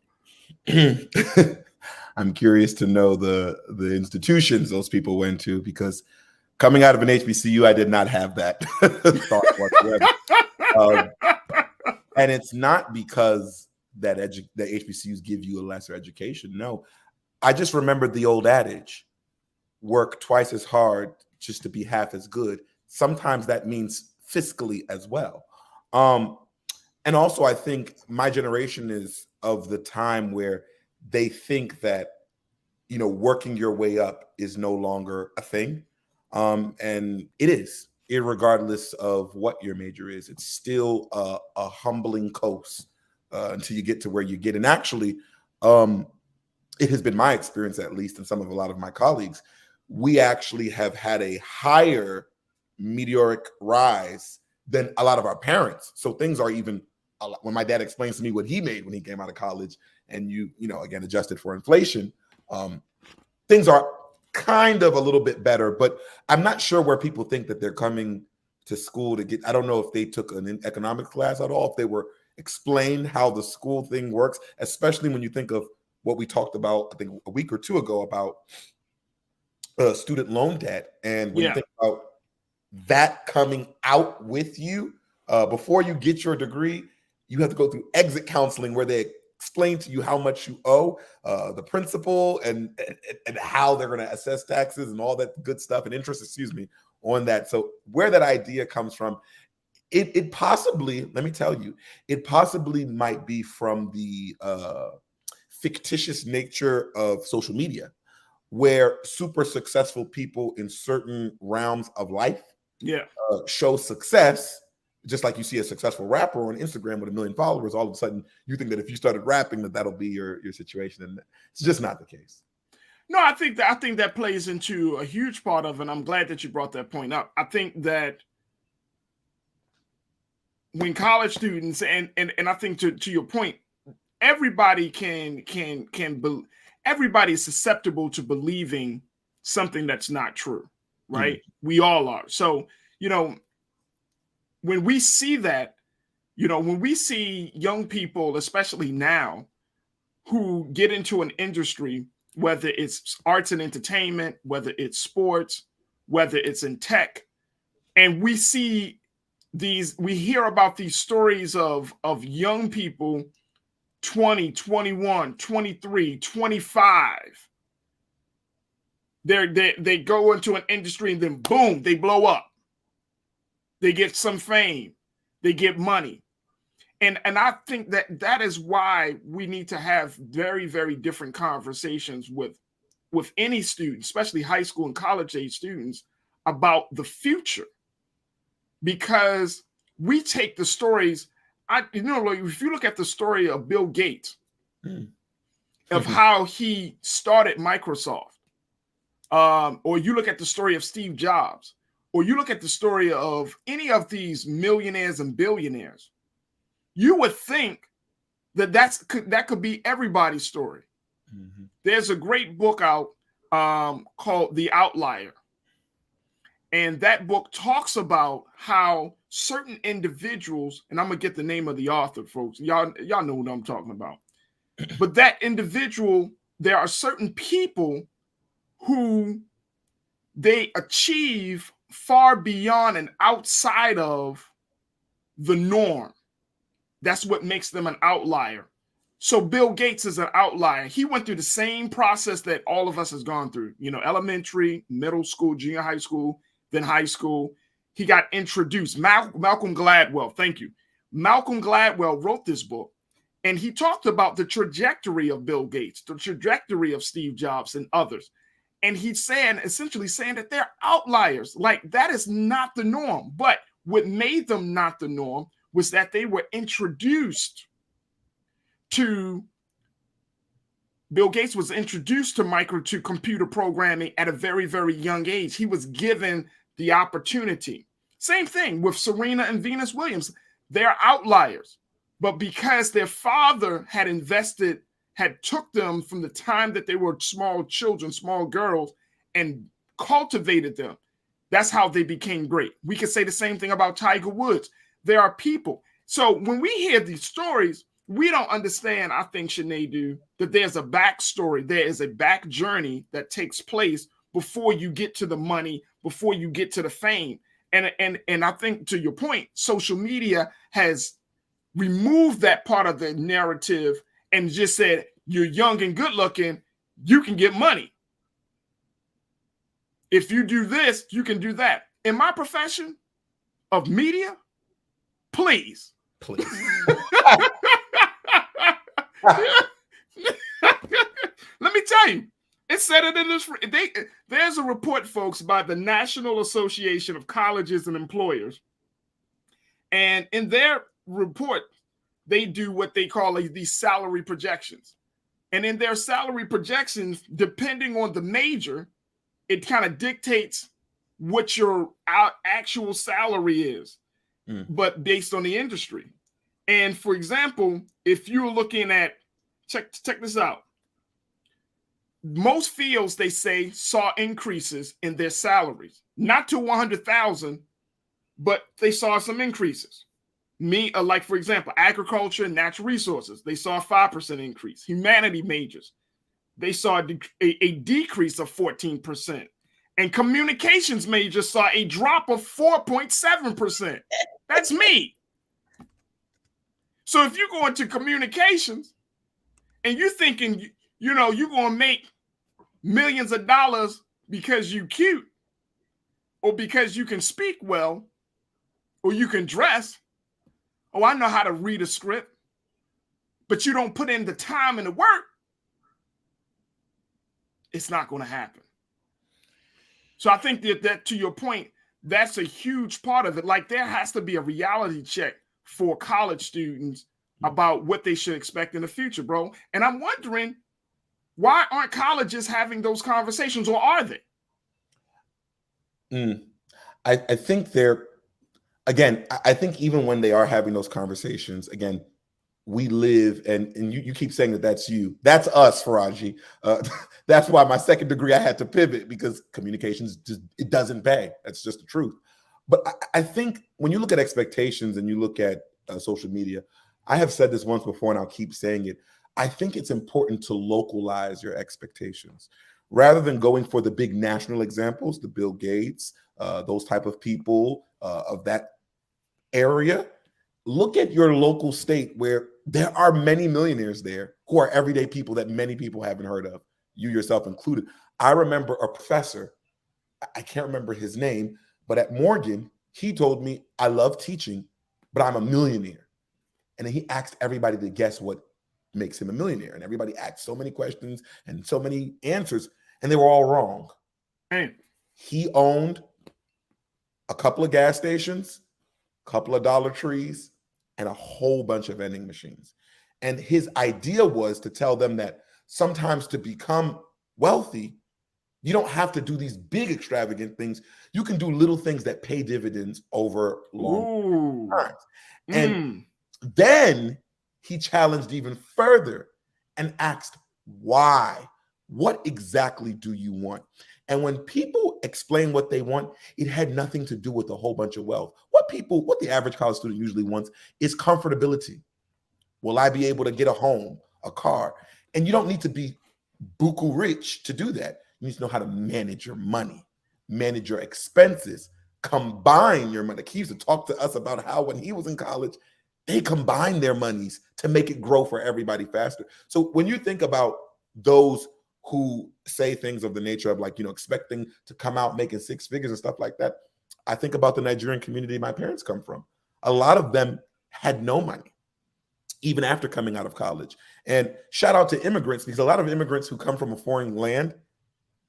I'm curious to know the institutions those people went to, because coming out of an HBCU, I did not have that thought whatsoever. And it's not because that HBCUs give you a lesser education. No, I just remembered the old adage, work twice as hard just to be half as good. Sometimes that means fiscally as well. And also, I think my generation is of the time where they think that, working your way up is no longer a thing. And it is, irregardless of what your major is. It's still a humbling coast until you get to where you get. And actually, it has been my experience, at least, and some of a lot of my colleagues, we actually have had a higher meteoric rise than a lot of our parents. So things are even, when my dad explains to me what he made when he came out of college, and again, adjusted for inflation, things are kind of a little bit better, but I'm not sure where people think that they're coming to school to get, I don't know if they took an economics class at all, if they were explained how the school thing works, especially when you think of what we talked about, I think a week or two ago, about student loan debt. And when you think about that coming out with you, before you get your degree, you have to go through exit counseling where they explain to you how much you owe, the principal, and how they're going to assess taxes and all that good stuff, and interest, on that. So where that idea comes from, it possibly, let me tell you, it possibly might be from the fictitious nature of social media, where super successful people in certain realms of life show success. Just like you see a successful rapper on Instagram with 1 million followers, all of a sudden you think that if you started rapping, that'll be your situation, and it's just not the case. No, I think that plays into a huge part of it, and I'm glad that you brought that point up. I think that when college students, and I think to your point, everybody everybody is susceptible to believing something that's not true, right? Mm-hmm. We all are. So, when we see that, when we see young people, especially now, who get into an industry, whether it's arts and entertainment, whether it's sports, whether it's in tech, and we hear about these stories of young people, 20, 21, 23, 25. They go into an industry and then boom, they blow up. They get some fame, they get money. And I think that is why we need to have very, very different conversations with any student, especially high school and college age students, about the future. Because we take the stories, if you look at the story of Bill Gates, of how he started Microsoft, or you look at the story of Steve Jobs, or you look at the story of any of these millionaires and billionaires, you would think that could be everybody's story. Mm-hmm. There's a great book out called The Outlier. And that book talks about how certain individuals, and I'm going to get the name of the author, folks. Y'all know what I'm talking about. But that individual, there are certain people who they achieve far beyond and outside of the norm. That's what makes them an outlier. So Bill Gates is an outlier. He went through the same process that all of us has gone through, elementary, middle school, junior high school, then high school. He got introduced. Malcolm Gladwell, thank you. Malcolm Gladwell wrote this book, and he talked about the trajectory of Bill Gates, the trajectory of Steve Jobs and others. And he's essentially saying that they're outliers. Like, that is not the norm. But what made them not the norm was that they were introduced to, Bill Gates was introduced to computer programming at a very, very young age. He was given the opportunity. Same thing with Serena and Venus Williams. They're outliers. But because their father had took them from the time that they were small children, small girls, and cultivated them, that's how they became great. We could say the same thing about Tiger Woods. There are people. So when we hear these stories, we don't understand, I think Shanae do, that there's a backstory. There is a back journey that takes place before you get to the money, before you get to the fame. And I think, to your point, social media has removed that part of the narrative and just said, you're young and good looking, you can get money. If you do this, you can do that. In my profession of media, please. Let me tell you, it said it in this. There's a report, folks, by the National Association of Colleges and Employers. And in their report, they do what they call these salary projections. And in their salary projections, depending on the major, it kind of dictates what your actual salary is, but based on the industry. And for example, if you're looking at, check this out. Most fields, they say, saw increases in their salaries, not to 100,000, but they saw some increases. Like for example, agriculture and natural resources, they saw a 5% increase. Humanity majors, they saw a decrease of 14%. And communications majors saw a drop of 4.7%. That's me. So if you go into communications and you're thinking, you're going to make millions of dollars because you cute, or because you can speak well, or you can dress. Oh, I know how to read a script, but you don't put in the time and the work, it's not going to happen. So I think that to your point, that's a huge part of it. Like there has to be a reality check for college students about what they should expect in the future, bro. And I'm wondering, why aren't colleges having those conversations, or are they? I think they're, again, I think even when they are having those conversations, again, we live, and you keep saying that that's you. That's us, Farajii. That's why my second degree, I had to pivot, because communications just, it doesn't pay. That's just the truth. But I think when you look at expectations and you look at social media, I have said this once before and I'll keep saying it. I think it's important to localize your expectations rather than going for the big national examples, the Bill Gates, those type of people of that area. Look at your local state where there are many millionaires there who are everyday people that many people haven't heard of, you yourself included. I remember a professor, I can't remember his name, but at Morgan, he told me, I love teaching, but I'm a millionaire. And then he asked everybody to guess what makes him a millionaire. And everybody asked so many questions and so many answers, and they were all wrong. Hey. He owned a couple of gas stations, a couple of Dollar Trees, and a whole bunch of vending machines. And his idea was to tell them that sometimes to become wealthy, you don't have to do these big extravagant things. You can do little things that pay dividends over long times. And then he challenged even further and asked, why? What exactly do you want? And when people explain what they want, it had nothing to do with a whole bunch of wealth. What the average college student usually wants is comfortability. Will I be able to get a home, a car? And you don't need to be buku rich to do that. You need to know how to manage your money, manage your expenses, combine your money. He used to talk to us about how when he was in college, they combined their monies to make it grow for everybody faster. So when you think about those who say things of the nature of like, expecting to come out making six figures and stuff like that, I think about the Nigerian community my parents come from. A lot of them had no money, even after coming out of college. And shout out to immigrants, because a lot of immigrants who come from a foreign land,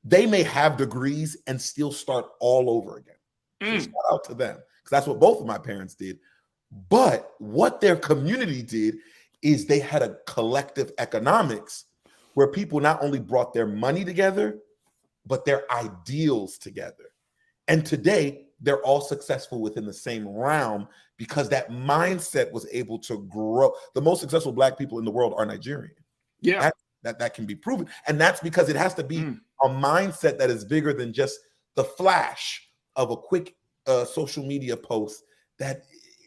they may have degrees and still start all over again. So shout out to them, because that's what both of my parents did. But what their community did is they had a collective economics where people not only brought their money together, but their ideals together. And today, they're all successful within the same realm because that mindset was able to grow. The most successful Black people in the world are Nigerian. Yeah. That can be proven. And that's because it has to be a mindset that is bigger than just the flash of a quick social media post that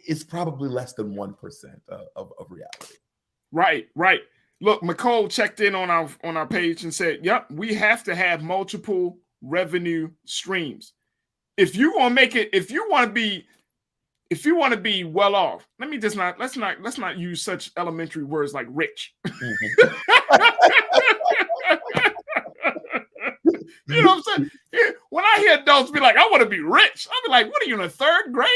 is probably less than 1% of reality. Right. Look, McCole checked in on our page and said, yep, we have to have multiple revenue streams. If you want to make it, if you want to be well off, let's not use such elementary words like rich. You know what I'm saying? When I hear adults be like, I want to be rich, I'll be like, what are you in the third grade?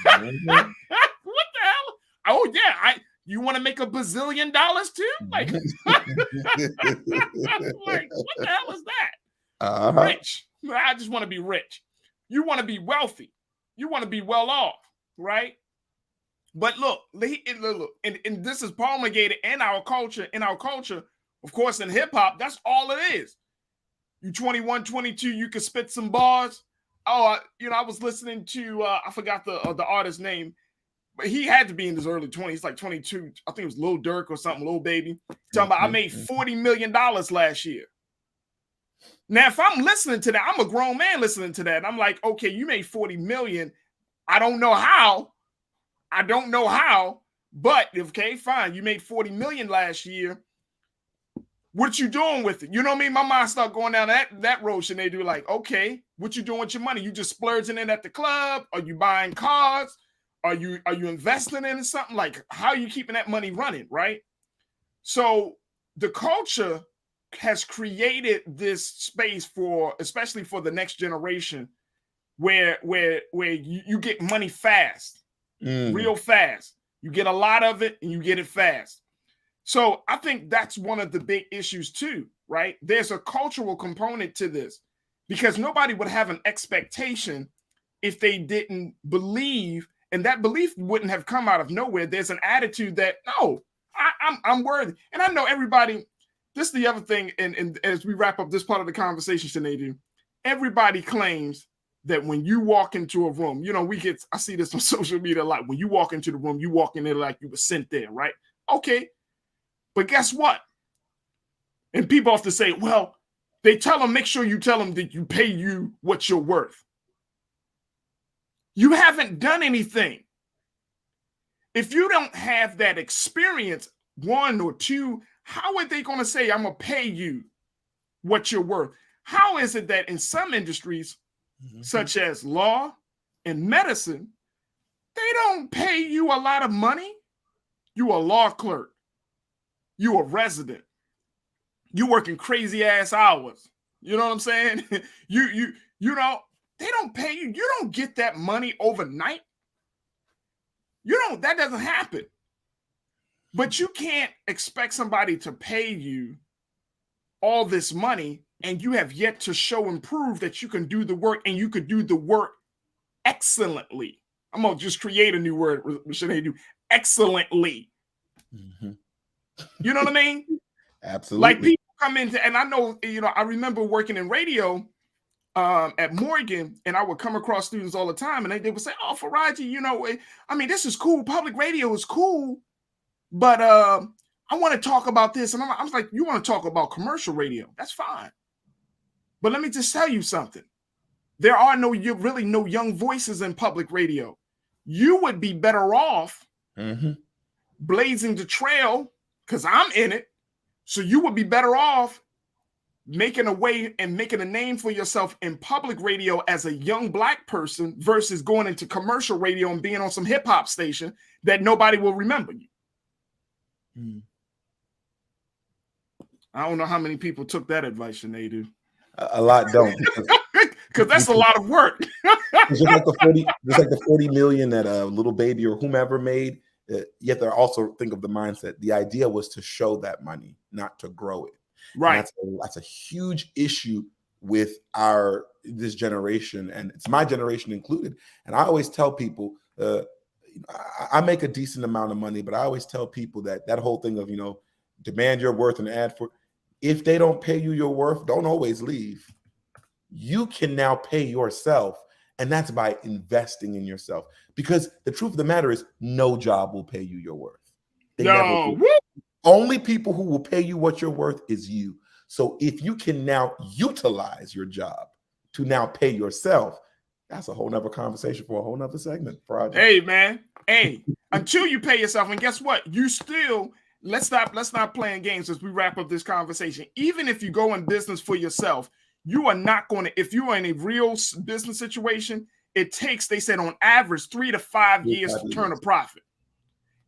What the hell? Oh yeah, you want to make $1 bazillion too? Like, like what the hell is that? Rich. I just want to be rich. You want to be wealthy. You want to be well off, right? But look, and this is promulgated in our culture. Of course, in hip hop, that's all it is. You 21, 22, you can spit some bars. Oh, I was listening to I forgot the artist's name, but he had to be in his early 20s, like 22. I think it was Lil Durk or something, Lil Baby. Talking about I made $40 million last year. Now, if I'm listening to that, I'm a grown man listening to that. And I'm like, okay, you made $40 million. I don't know how. But okay, fine. You made 40 million last year. What you doing with it? You know what I mean? My mind start going down that road, and they do like, okay, what you doing with your money? You just splurging it at the club? Are you buying cars? Are you investing in something? Like, how are you keeping that money running, right? So the culture has created this space for, especially for the next generation, where you get money fast, real fast. You get a lot of it and you get it fast. So I think that's one of the big issues too, right? There's a cultural component to this, because nobody would have an expectation if they didn't believe, and that belief wouldn't have come out of nowhere. There's an attitude that, no, I'm worthy. And I know everybody, this is the other thing, and as we wrap up this part of the conversation, Sinead, everybody claims that when you walk into a room, you know, I see this on social media a lot. When you walk into the room, you walk in there like you were sent there, right? Okay. But guess what? And people often say, well, they tell them, make sure you tell them that you pay you what you're worth. You haven't done anything. If you don't have that experience, one or two, how are they going to say, I'm going to pay you what you're worth? How is it that in some industries, such as law and medicine, they don't pay you a lot of money? You a law clerk. You a resident. You working crazy ass hours. You know what I'm saying? You know, they don't pay you. You don't get that money overnight. That doesn't happen. But you can't expect somebody to pay you all this money and you have yet to show and prove that you can do the work, and you could do the work excellently. I'm going to just create a new word. Should they do excellently? You know what I mean? Absolutely. Like people come into, and I know, you know, I remember working in radio at Morgan, and I would come across students all the time, and they would say, oh, Farajii, you know, I mean, this is cool. Public radio is cool, but I want to talk about this. And I was like, you want to talk about commercial radio? That's fine. But let me just tell you something. There are really no young voices in public radio. You would be better off blazing the trail, because I'm in it. So you would be better off making a way and making a name for yourself in public radio as a young Black person versus going into commercial radio and being on some hip hop station that nobody will remember you. I don't know how many people took that advice, Sinead. A lot don't. Because that's a lot of work. just like the 40 million that a little baby or whomever made. You have to also think of the mindset. The idea was to show that money, not to grow it. Right. That's a huge issue with this generation, and it's my generation included. And I always tell people, I make a decent amount of money, but I always tell people that whole thing of, you know, demand your worth and add for. If they don't pay you your worth, don't always leave. You can now pay yourself, and that's by investing in yourself. Because the truth of the matter is, no job will pay you your worth. Only people who will pay you what you're worth is you. So if you can now utilize your job to now pay yourself, that's a whole nother conversation for a whole nother segment. Project. Hey, man. Hey, until you pay yourself, and guess what? You still, let's stop playing games as we wrap up this conversation. Even if you go in business for yourself, you are not going to, if you are in a real business situation, it takes, they said, on average, 3 to 5 years to turn a profit.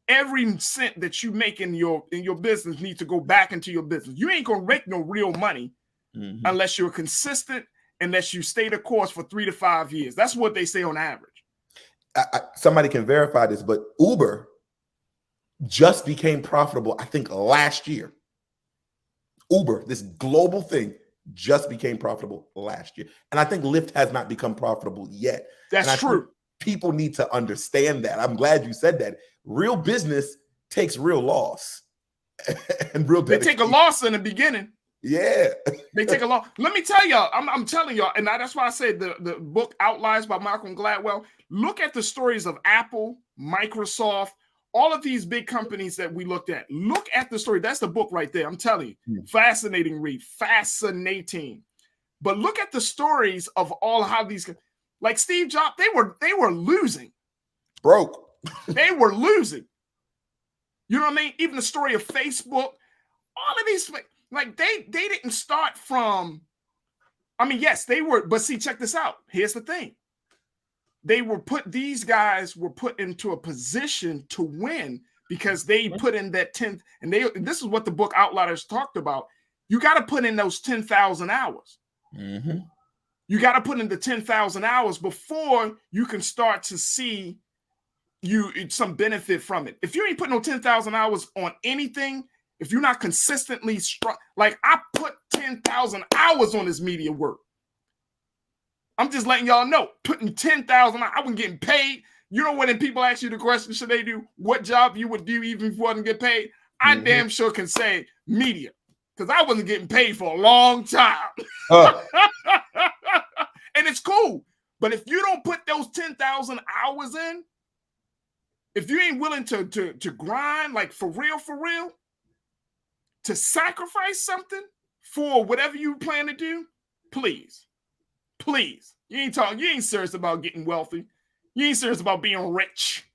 Every cent that you make in your business needs to go back into your business. You ain't gonna make no real money unless you're consistent, unless you stay the course for 3 to 5 years. That's what they say on average. Somebody can verify this, but Uber just became profitable, I think, last year. Uber, this global thing, just became profitable last year. And I think Lyft has not become profitable yet. That's true. People need to understand that. I'm glad you said that. Real business takes real loss and real dedication. They take a loss in the beginning. Yeah. They take a loss. Let me tell y'all, I'm telling y'all, and that's why I said the book Outliers by Malcolm Gladwell. Look at the stories of Apple, Microsoft, all of these big companies that we looked at. Look at the story. That's the book right there. I'm telling you. Fascinating read. Fascinating. But look at the stories of all how these, Like Steve Jobs, they were losing. Broke. They were losing. You know what I mean? Even the story of Facebook, all of these, like they didn't start from, I mean, yes, they were, but see, check this out. Here's the thing. These guys were put into a position to win because they put in that 10th, and this is what the book Outliers talked about. You got to put in those 10,000 hours. Mm-hmm. You got to put in the 10,000 hours before you can start to see some benefit from it. If you ain't putting no 10,000 hours on anything, if you're not consistently strong, like I put 10,000 hours on this media work. I'm just letting y'all know, putting 10,000, I wasn't getting paid. You know when people ask you the question, should they do what job you would do even if you wasn't get paid? I damn sure can say media, because I wasn't getting paid for a long time. And it's cool. But if you don't put those 10,000 hours in, if you ain't willing to grind, like for real, to sacrifice something for whatever you plan to do, please, you ain't serious about getting wealthy. You ain't serious about being rich.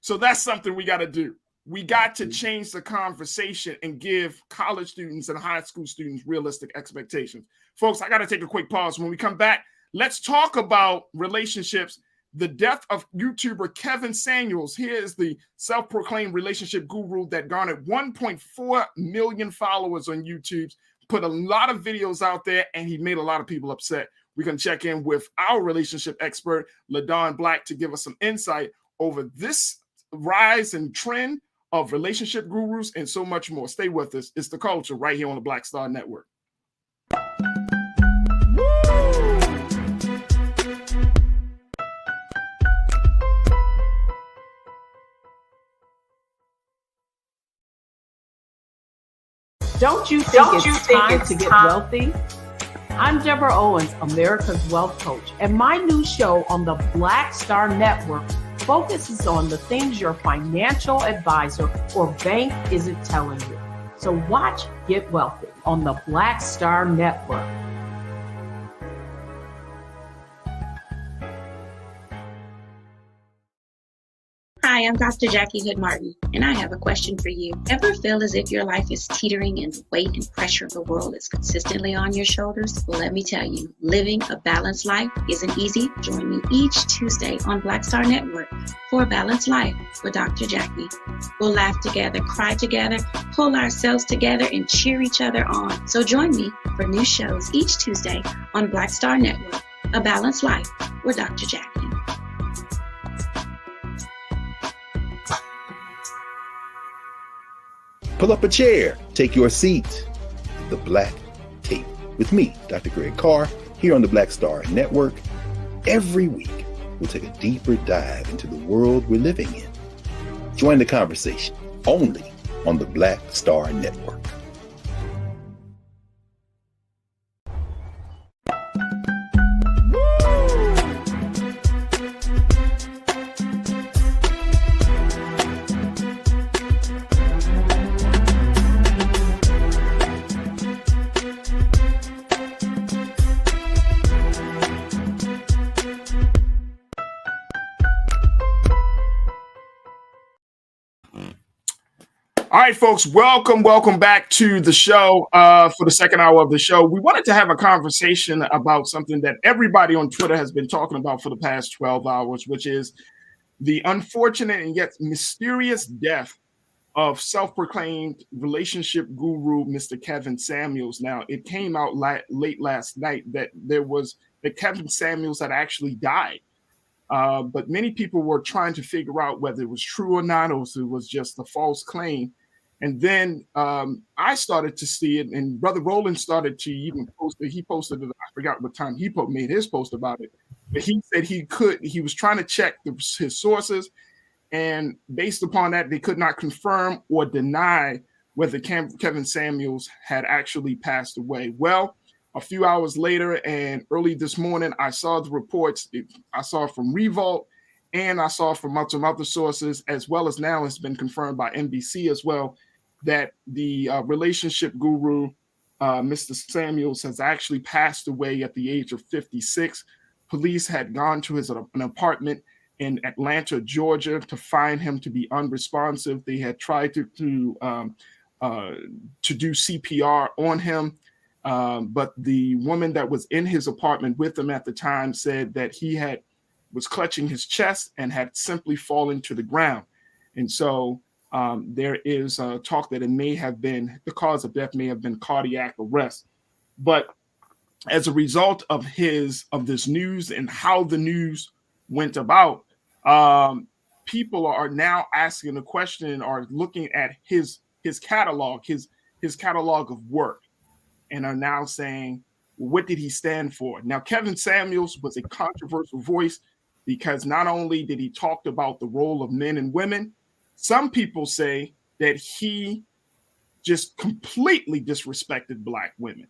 So that's something we got to do. We got to change the conversation and give college students and high school students realistic expectations. Folks, I got to take a quick pause. When we come back, let's talk about relationships. The death of YouTuber Kevin Samuels. Here is the self-proclaimed relationship guru that garnered 1.4 million followers on YouTube, put a lot of videos out there, and he made a lot of people upset. We're going to check in with our relationship expert, LaDon Black, to give us some insight over this rise and trend of relationship gurus and so much more. Stay with us. It's The Culture right here on the Black Star Network. Don't you think it's time to get wealthy? I'm Deborah Owens, America's Wealth Coach, and my new show on the Black Star Network focuses on the things your financial advisor or bank isn't telling you. So watch Get Wealthy on the Black Star Network. Hi, I'm Dr. Jackie Hood Martin, and I have a question for you. Ever feel as if your life is teetering and the weight and pressure of the world is consistently on your shoulders? Well, let me tell you, living a balanced life isn't easy. Join me each Tuesday on Black Star Network for a Balanced Life with Dr. Jackie. We'll laugh together, cry together, pull ourselves together, and cheer each other on. So join me for new shows each Tuesday on Black Star Network, A Balanced Life with Dr. Jackie. Pull up a chair, take your seat. The Black Tape with me, Dr. Greg Carr, here on the Black Star Network. Every week, we'll take a deeper dive into the world we're living in. Join the conversation only on the Black Star Network. All right, folks, welcome back to the show. For the second hour of the show, we wanted to have a conversation about something that everybody on Twitter has been talking about for the past 12 hours, which is the unfortunate and yet mysterious death of self-proclaimed relationship guru, Mr. Kevin Samuels. Now, it came out late last night that Kevin Samuels had actually died. But many people were trying to figure out whether it was true or not, or if it was just a false claim. And then I started to see it, and Brother Roland started to even post it. He posted it. I forgot what time he made his post about it. But he said he was trying to check his sources, and based upon that, they could not confirm or deny whether Kevin Samuels had actually passed away. Well, a few hours later and early this morning, I saw the reports. I saw it from Revolt, and I saw it from some other sources, as well as now it's been confirmed by NBC as well, that the relationship guru Mr. Samuels has actually passed away at the age of 56. Police had gone to an apartment in Atlanta, Georgia, to find him to be unresponsive. They had tried to do CPR on him, but the woman that was in his apartment with him at the time said that he was clutching his chest and had simply fallen to the ground. And so there is talk that the cause of death may have been cardiac arrest. But as a result of this news and how the news went about, people are now asking the question or looking at his catalog, his catalog of work, and are now saying, what did he stand for? Now, Kevin Samuels was a controversial voice because not only did he talk about the role of men and women, some people say that he just completely disrespected Black women.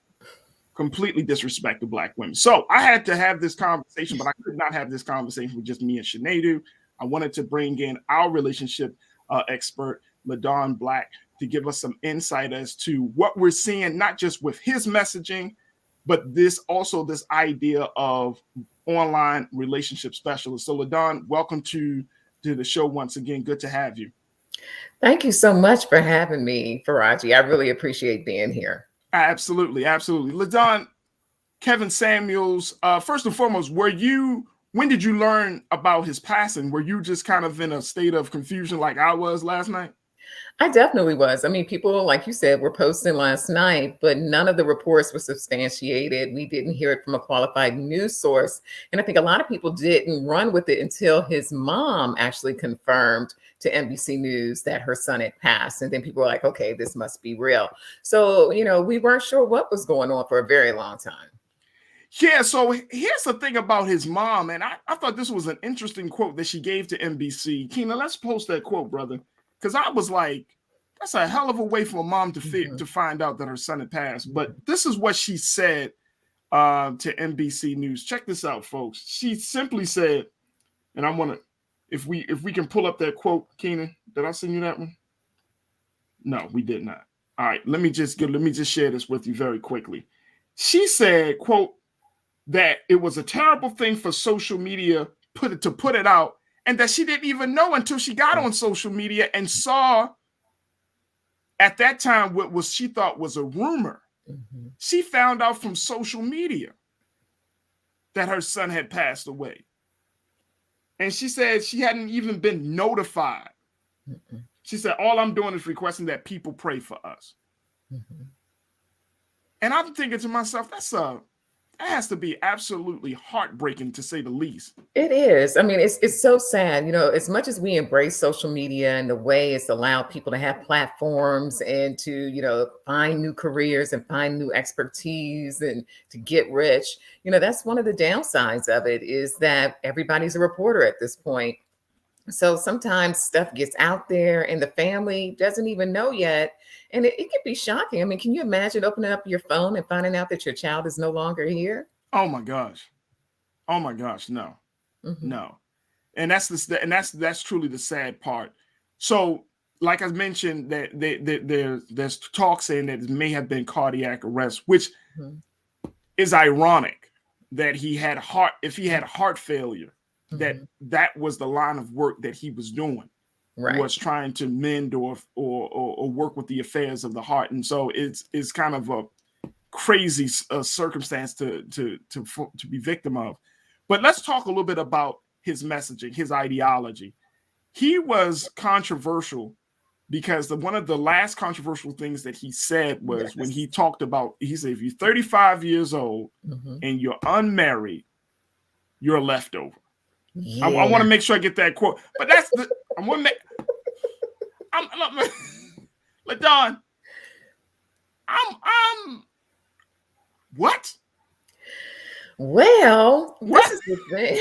So I had to have this conversation, but I could not have this conversation with just me and Sinead. I wanted to bring in our relationship expert, LaDon Black, to give us some insight as to what we're seeing, not just with his messaging, but this idea of online relationship specialists. So LaDon, welcome to the show once again. Good to have you. Thank you so much for having me, Farajii. I really appreciate being here. Absolutely. LaDon, Kevin Samuels, first and foremost, when did you learn about his passing? Were you just kind of in a state of confusion like I was last night? I definitely was. I mean, people, like you said, were posting last night, but none of the reports were substantiated. We didn't hear it from a qualified news source. And I think a lot of people didn't run with it until his mom actually confirmed to NBC News that her son had passed. And then people were like, okay, this must be real. So, we weren't sure what was going on for a very long time. Yeah, so here's the thing about his mom, and I thought this was an interesting quote that she gave to NBC. Keena, let's post that quote, brother, because I was like, that's a hell of a way for a mom to find out that her son had passed. But this is what she said to NBC News. Check this out, folks. She simply said, and I want to, if we can pull up that quote, Keena, did I send you that one? No, we did not. All right, let me just share this with you very quickly. She said, quote, that it was a terrible thing for social media to put it out, and that she didn't even know until she got on social media and saw at that time what she thought was a rumor. Mm-hmm. She found out from social media that her son had passed away. And she said she hadn't even been notified. Mm-hmm. She said, all I'm doing is requesting that people pray for us. Mm-hmm. And I'm thinking to myself, that has to be absolutely heartbreaking, to say the least. It is. I mean, it's so sad. As much as we embrace social media and the way it's allowed people to have platforms and to, find new careers and find new expertise and to get rich, that's one of the downsides of it, is that everybody's a reporter at this point. So sometimes stuff gets out there and the family doesn't even know yet. And it can be shocking. I mean, can you imagine opening up your phone and finding out that your child is no longer here? Oh my gosh, no, mm-hmm. No. And that's truly the sad part. So, like I mentioned, that there's talk saying that it may have been cardiac arrest, which mm-hmm. is ironic that if he had heart failure, mm-hmm. that was the line of work that he was doing. Right. Was trying to mend or work with the affairs of the heart, and so it's kind of a crazy circumstance to be victim of. But let's talk a little bit about his messaging, his ideology. He was controversial because one of the last controversial things that he said was when he talked about, he said, if you're 35 years old mm-hmm. and you're unmarried, you're a leftover. Yeah. I want to make sure I get that quote, but that's the. LaDon, what? Well, this is the thing.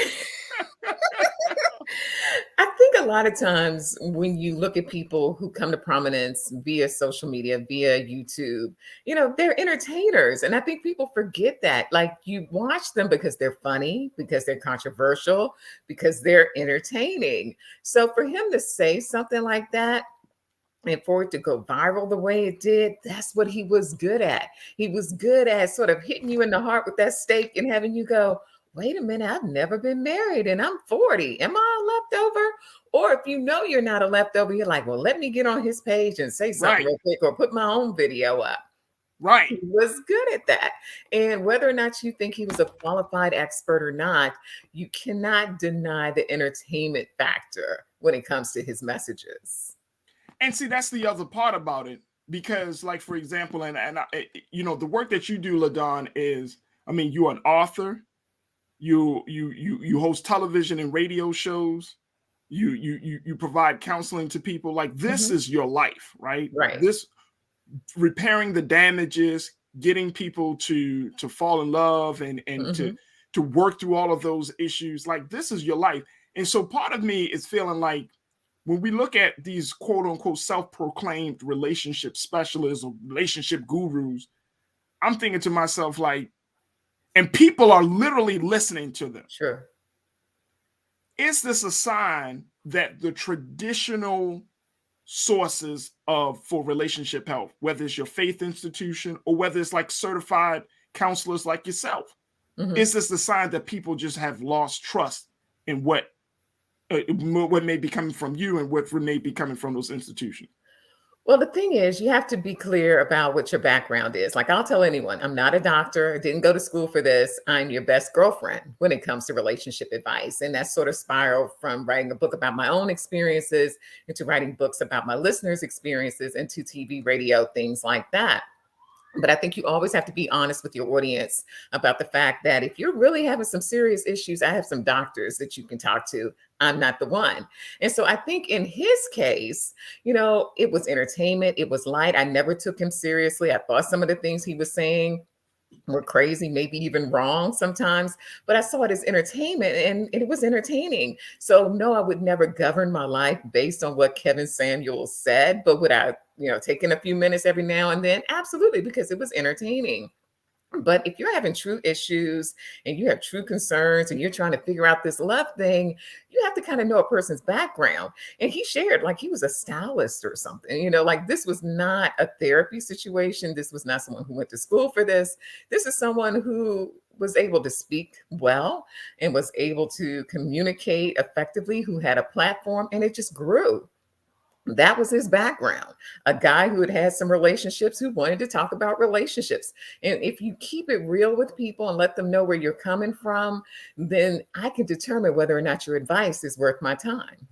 I think a lot of times when you look at people who come to prominence via social media, via YouTube, they're entertainers. And I think people forget that. Like, you watch them because they're funny, because they're controversial, because they're entertaining. So for him to say something like that, And for it to go viral the way it did, that's what he was good at. He was good at sort of hitting you in the heart with that stake and having you go, wait a minute, I've never been married and I'm 40. Am I a leftover? Or if you know you're not a leftover, you're like, well, let me get on his page and say something real quick or put my own video up. Right. He was good at that. And whether or not you think he was a qualified expert or not, you cannot deny the entertainment factor when it comes to his messages. And see, that's the other part about it, because, like, for example, and you know, the work that you do, LaDon, is, I mean, you're an author, you host television and radio shows, you provide counseling to people. Like, this is your life, right? Right. This repairing the damages, getting people to fall in love and to work through all of those issues. Like, this is your life. And so part of me is feeling like, when we look at these quote unquote self-proclaimed relationship specialists or relationship gurus, I'm thinking to myself, like, and people are literally listening to them. Sure. Is this a sign that the traditional sources for relationship help, whether it's your faith institution or whether it's like certified counselors like yourself, is this the sign that people just have lost trust in what may be coming from you and what may be coming from those institutions? Well, the thing is, you have to be clear about what your background is. Like, I'll tell anyone, I'm not a doctor. I didn't go to school for this. I'm your best girlfriend when it comes to relationship advice. And that sort of spiraled from writing a book about my own experiences into writing books about my listeners' experiences into TV, radio, things like that. But I think you always have to be honest with your audience about the fact that if you're really having some serious issues, I have some doctors that you can talk to. I'm not the one. And so I think in his case, you know, it was entertainment. It was light. I never took him seriously. I thought some of the things he was saying were crazy, maybe even wrong sometimes, but I saw it as entertainment and it was entertaining. So no, I would never govern my life based on what Kevin Samuels said, but would I, you know, take in a few minutes every now and then? Absolutely, because it was entertaining. But if you're having true issues and you have true concerns and you're trying to figure out this love thing, you have to kind of know a person's background. And he shared like he was a stylist or something, you know, like this was not a therapy situation. This was not someone who went to school for this. This is someone who was able to speak well and was able to communicate effectively, who had a platform, and it just grew. That was his background, a guy who had had some relationships, who wanted to talk about relationships. And if you keep it real with people and let them know where you're coming from, then I can determine whether or not your advice is worth my time.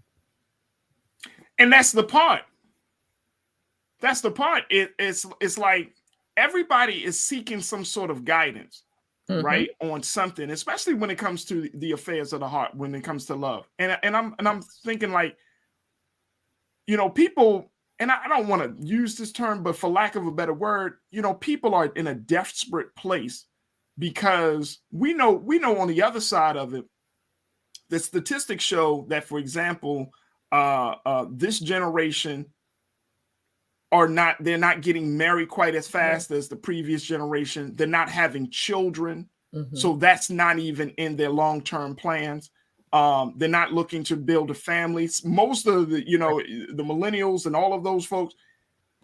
And that's the part. That's the part. It's like everybody is seeking some sort of guidance, right, on something, especially when it comes to the affairs of the heart, when it comes to love. And I'm thinking, like, you know, people, and I don't want to use this term, but for lack of a better word, you know, people are in a desperate place because we know on the other side of it, the statistics show that, for example, this generation they're not getting married quite as fast as the previous generation. They're not having children. So that's not even in their long-term plans. They're not looking to build a family. Most of the, you know, the millennials and all of those folks,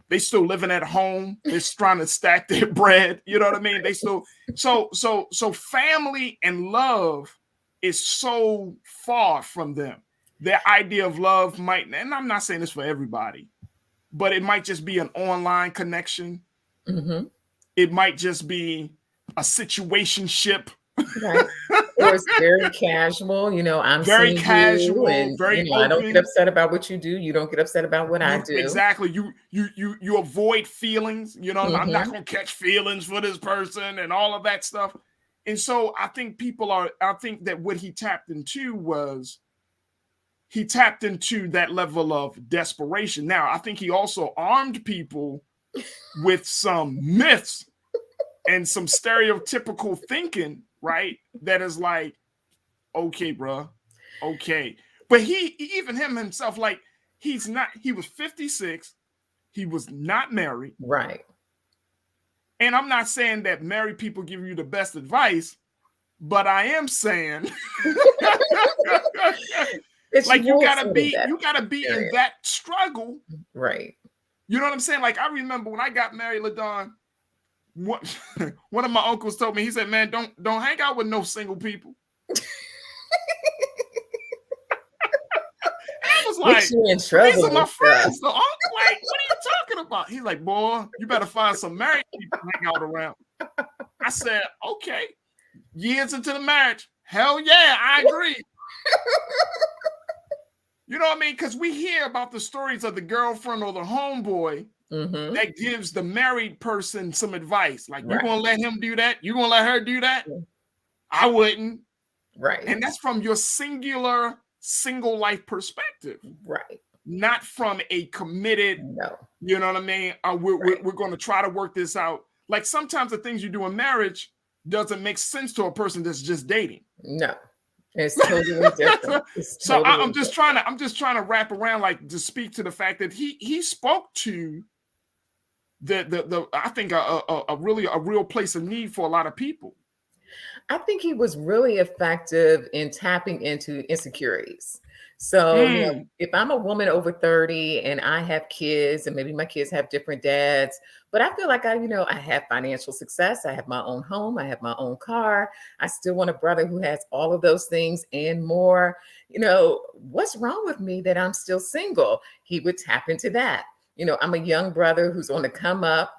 they still living at home. They're trying to stack their bread. You know what I mean? They still, so family and love is so far from them. Their idea of love might, and I'm not saying this for everybody, but it might just be an online connection. It might just be a situationship. Right. Or it's very casual, you know, I'm very casual, and, very you know, I don't get upset about what you do. You don't get upset about what I do. Exactly. You avoid feelings, you know, I'm not going to catch feelings for this person and all of that stuff. And so I think I think that what he tapped into that level of desperation. Now, I think he also armed people with some myths and some stereotypical thinking, right? That is like, okay, bro, okay. But even himself, like, he was 56, he was not married. Right. And I'm not saying that married people give you the best advice, but I am saying like you gotta be in that struggle. Right. You know what I'm saying? Like, I remember when I got married, LaDon, one of my uncles told me, he said, man, don't hang out with no single people. I was like, you in trouble, these are my friends. So I'm like, what are you talking about? He's like, boy, you better find some married people to hang out around. I said, okay. Years into the marriage, hell yeah, I agree. You know what I mean? Because we hear about the stories of the girlfriend or the homeboy that gives the married person some advice. Like, you gonna let him do that? You gonna let her do that? I wouldn't. Right. And that's from your single life perspective. Right. Not from a committed, you know what I mean? We're going to try to work this out. Like, sometimes the things you do in marriage doesn't make sense to a person that's just dating. No. It's totally different. I'm just trying to wrap around, like, to speak to the fact that he spoke to the I think a real place of need for a lot of people. I think he was really effective in tapping into insecurities. So, you know, if I'm a woman over 30 and I have kids, and maybe my kids have different dads, but I feel like I have financial success. I have my own home. I have my own car. I still want a brother who has all of those things and more. You know, what's wrong with me that I'm still single? He would tap into that. You know, I'm a young brother who's on the come up.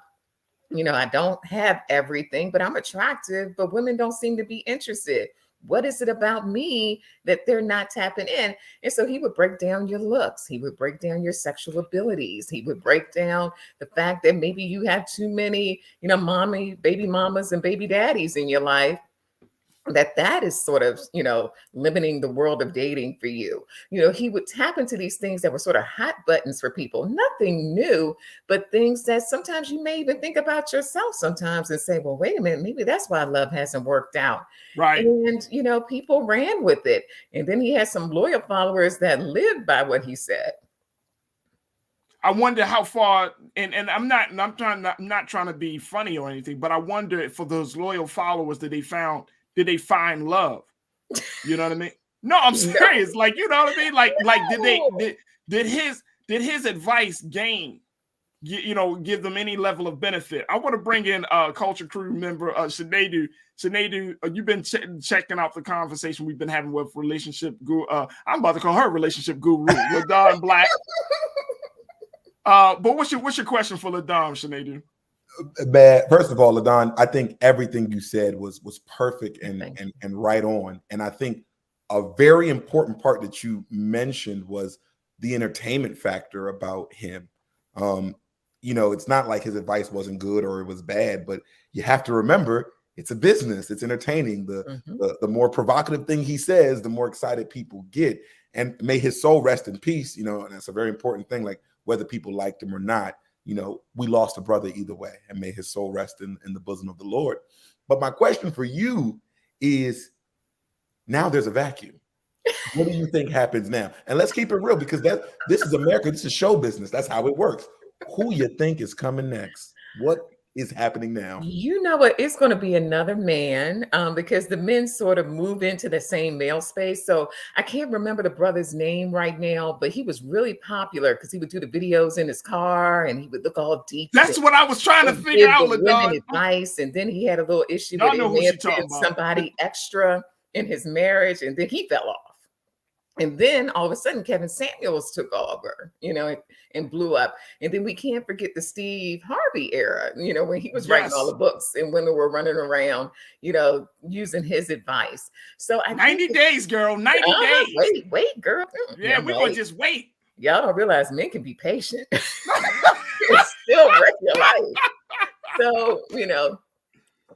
You know, I don't have everything, but I'm attractive, but women don't seem to be interested. What is it about me that they're not tapping in? And so he would break down your looks. He would break down your sexual abilities. He would break down the fact that maybe you have too many, baby mamas and baby daddies in your life. That is sort of, limiting the world of dating for you. You know, he would tap into these things that were sort of hot buttons for people, nothing new, but things that sometimes you may even think about yourself sometimes and say, well, wait a minute, maybe that's why love hasn't worked out. Right. And, people ran with it. And then he had some loyal followers that lived by what he said. I wonder how far, and I'm not trying to be funny or anything, but I wonder if for those loyal followers did they find love? You know what I mean? No, I'm serious. Like, you know what I mean? Like did his advice give them any level of benefit? I want to bring in Culture Crew member Sinedu. Sinedu, you've been checking out the conversation we've been having with relationship guru. I'm about to call her relationship guru, LaDon Black. But what's your question for LaDon, Sinedu? First of all, LaDon, I think everything you said was perfect and right on. And I think a very important part that you mentioned was the entertainment factor about him. It's not like his advice wasn't good or it was bad, but you have to remember it's a business. It's entertaining. The more provocative thing he says, the more excited people get. And may his soul rest in peace. And that's a very important thing. Like, whether people liked him or not, we lost a brother either way, and may his soul rest in the bosom of the Lord. But my question for you is, now there's a vacuum. What do you think happens now? And let's keep it real, because this is America. This is show business. That's how it works. Who you think is coming next? What is happening now? You know what? It's going to be another man because the men sort of move into the same male space. So I can't remember the brother's name right now, but he was really popular because he would do the videos in his car and he would look all deep. That's what I was trying to figure out. Women advice, and then he had a little issue that he may have been somebody extra in his marriage, and then he fell off. And then all of a sudden, Kevin Samuels took over, and blew up. And then we can't forget the Steve Harvey era, when he was writing all the books and women were running around, using his advice. So 90 days, girl, 90 days. Wait, girl. Yeah, we're going to just wait. Y'all don't realize men can be patient. It's still regular life. So,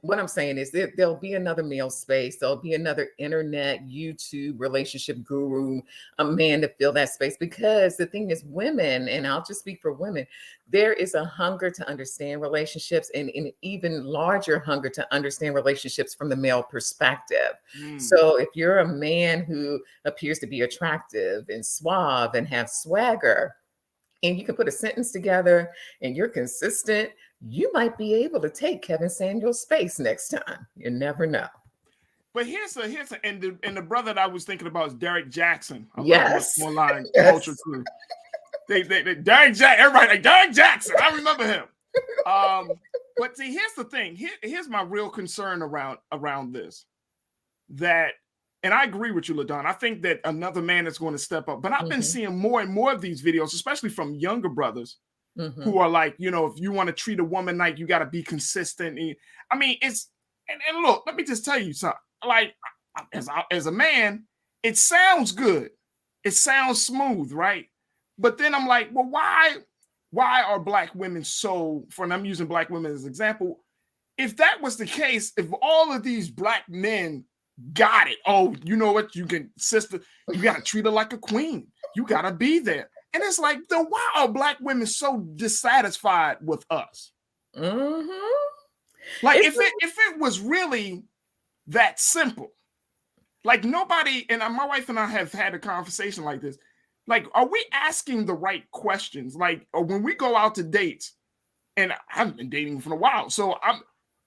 what I'm saying is there'll be another male space. There'll be another internet, YouTube relationship guru, a man to fill that space. Because the thing is, women, and I'll just speak for women, there is a hunger to understand relationships, and an even larger hunger to understand relationships from the male perspective. So if you're a man who appears to be attractive and suave and have swagger, and you can put a sentence together and you're consistent, you might be able to take Kevin Samuel's space next time. You never know. But here's and the brother that I was thinking about is Derek Jackson. Yes. Online Culture Crew. they Derrick Jackson, everybody like Derrick Jackson. I remember him. But see, here's the thing. Here's my real concern around this. That, and I agree with you, LaDon. I think that another man is going to step up. But I've been seeing more and more of these videos, especially from younger brothers who are like, you know, if you want to treat a woman like, you got to be consistent. I mean, it's and look, let me just tell you something. Like, as a man, it sounds good. It sounds smooth, right? But then I'm like, well, why are black women so, and I'm using black women as an example. If that was the case, if all of these black men got it, oh, you know what, you can, sister, you got to treat her like a queen. You got to be there. And it's like, then why are black women so dissatisfied with us? Like, if it was really that simple, like nobody, and my wife and I have had a conversation like this, like, are we asking the right questions? Like, or when we go out to dates, and I've been dating for a while, so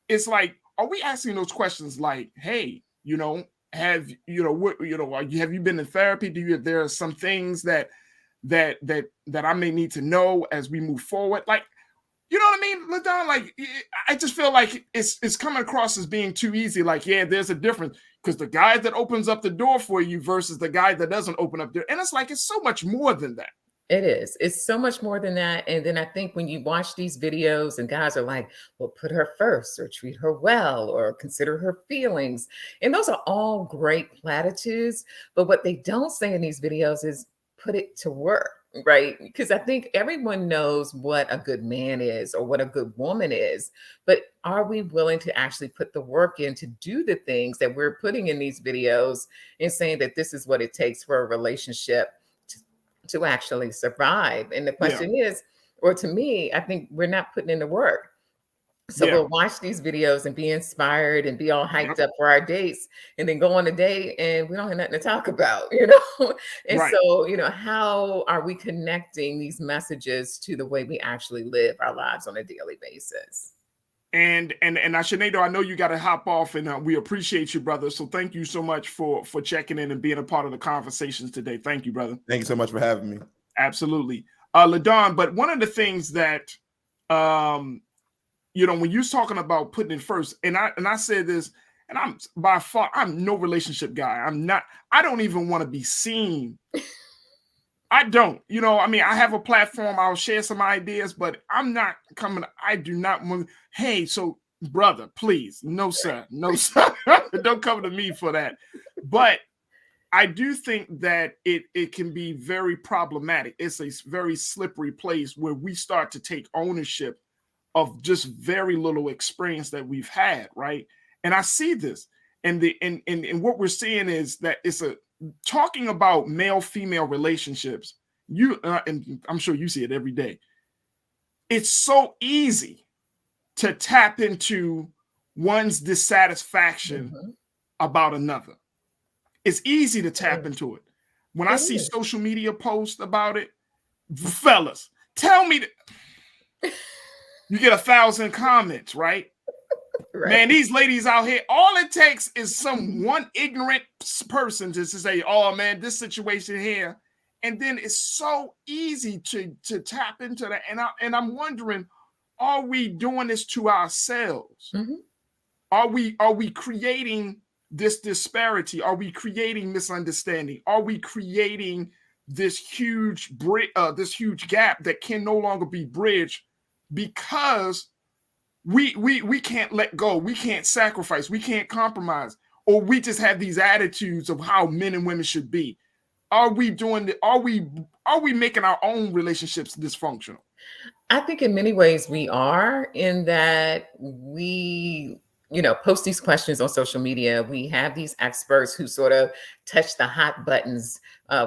it's like, are we asking those questions like, hey, you know, have you been in therapy? There are some things that I may need to know as we move forward. Like, you know what I mean, LaDon? Like, I just feel like it's coming across as being too easy. Like, yeah, there's a difference because the guy that opens up the door for you versus the guy that doesn't open up the, and it's like, it's so much more than that. It is. It's so much more than that. And then I think when you watch these videos and guys are like, well, put her first or treat her well or consider her feelings. And those are all great platitudes. But what they don't say in these videos is put it to work, right? Because I think everyone knows what a good man is or what a good woman is. But are we willing to actually put the work in to do the things that we're putting in these videos and saying that this is what it takes for a relationship to actually survive? And the question is, or to me, I think we're not putting in the work. So we'll watch these videos and be inspired and be all hyped up for our dates and then go on a date and we don't have nothing to talk about, you know? And so, you know, how are we connecting these messages to the way we actually live our lives on a daily basis? And Sinead, I know you got to hop off, and we appreciate you, brother. So thank you so much for checking in and being a part of the conversations today. Thank you, brother. Thank you so much for having me. Absolutely. LaDon, but one of the things that, you know, when you're talking about putting it first, and I said this, and I'm no relationship guy. I don't even want to be seen. I don't, you know, I mean, I have a platform, I'll share some ideas, but I'm not coming, I do not want, hey, so brother, please, no, sir, don't come to me for that. But I do think that it can be very problematic. It's a very slippery place where we start to take ownership of just very little experience that we've had, right? And I see this, and what we're seeing is that it's talking about male-female relationships, and I'm sure you see it every day. It's so easy to tap into one's dissatisfaction about another. It's easy to tap into it. When I see social media posts about it, fellas, tell me that you get 1,000 comments, right? Man, these ladies out here, all it takes is one ignorant person to say, oh man, this situation here. And then it's so easy to tap into that. And I'm wondering, are we doing this to ourselves? Are we creating this disparity? Are we creating misunderstanding? Are we creating this huge gap that can no longer be bridged because we can't let go, we can't sacrifice, we can't compromise, or we just have these attitudes of how men and women should be? Are we making our own relationships dysfunctional? I think in many ways we are, in that we, you know, post these questions on social media. We have these experts who sort of touch the hot buttons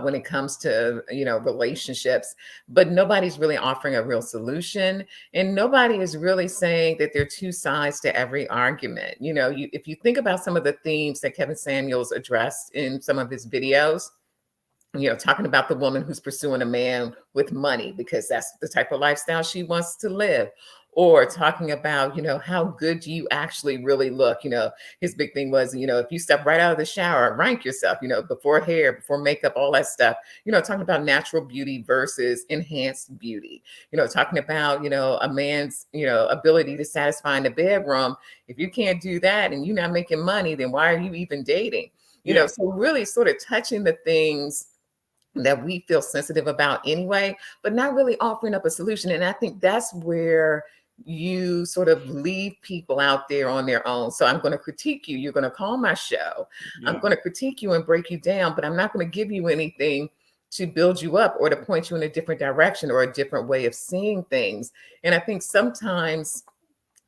when it comes to, you know, relationships, but nobody's really offering a real solution. And nobody is really saying that there are two sides to every argument. You know, if you think about some of the themes that Kevin Samuels addressed in some of his videos, you know, talking about the woman who's pursuing a man with money because that's the type of lifestyle she wants to live, or talking about, how good you actually really look. His big thing was, if you step right out of the shower, rank yourself, before hair, before makeup, all that stuff, talking about natural beauty versus enhanced beauty, talking about, a man's, ability to satisfy in the bedroom. If you can't do that and you're not making money, then why are you even dating? So really sort of touching the things that we feel sensitive about anyway, but not really offering up a solution. And I think that's where you sort of leave people out there on their own. So I'm going to critique you. You're going to call my show. Yeah. I'm going to critique you and break you down, but I'm not going to give you anything to build you up or to point you in a different direction or a different way of seeing things. And I think sometimes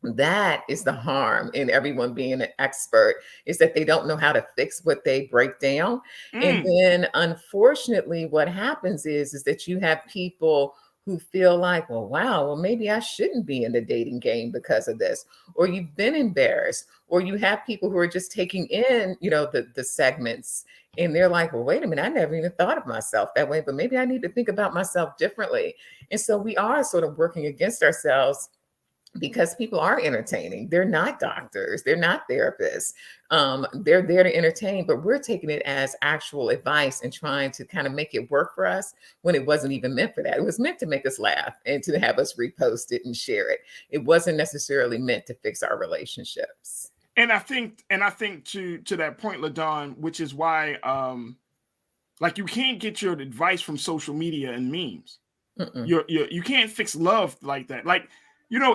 that is the harm in everyone being an expert, is that they don't know how to fix what they break down. And then unfortunately, what happens is that you have people who feel like, well, maybe I shouldn't be in the dating game because of this, or you've been embarrassed, or you have people who are just taking in, the segments, and they're like, well, wait a minute, I never even thought of myself that way, but maybe I need to think about myself differently. And so we are sort of working against ourselves, because people are entertaining. They're not doctors. They're not therapists. They're there to entertain, but we're taking it as actual advice and trying to kind of make it work for us when it wasn't even meant for that. It was meant to make us laugh and to have us repost it and share it. It wasn't necessarily meant to fix our relationships. And I think to that point, LaDawn, which is why, like, you can't get your advice from social media and memes. You can't fix love like that. Like,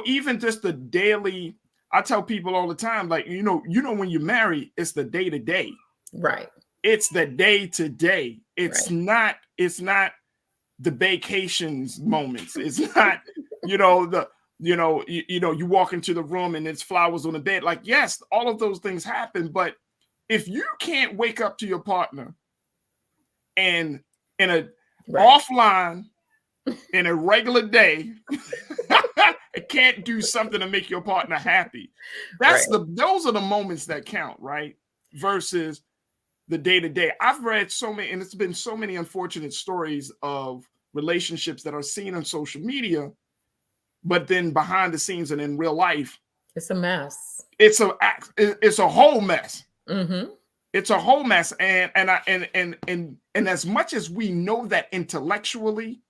even just the daily, I tell people all the time, like, when you marry, it's the day to day. Right. It's the day to day. It's not the vacations moments. It's not, you walk into the room and there's flowers on the bed. Like, yes, all of those things happen. But if you can't wake up to your partner and in a offline, in a regular day, it can't do something to make your partner happy. Those are the moments that count, right? Versus the day-to-day. I've read so many, and it's been so many unfortunate stories of relationships that are seen on social media, but then behind the scenes and in real life, it's a mess. It's a whole mess. Mm-hmm. It's a whole mess. And as much as we know that intellectually,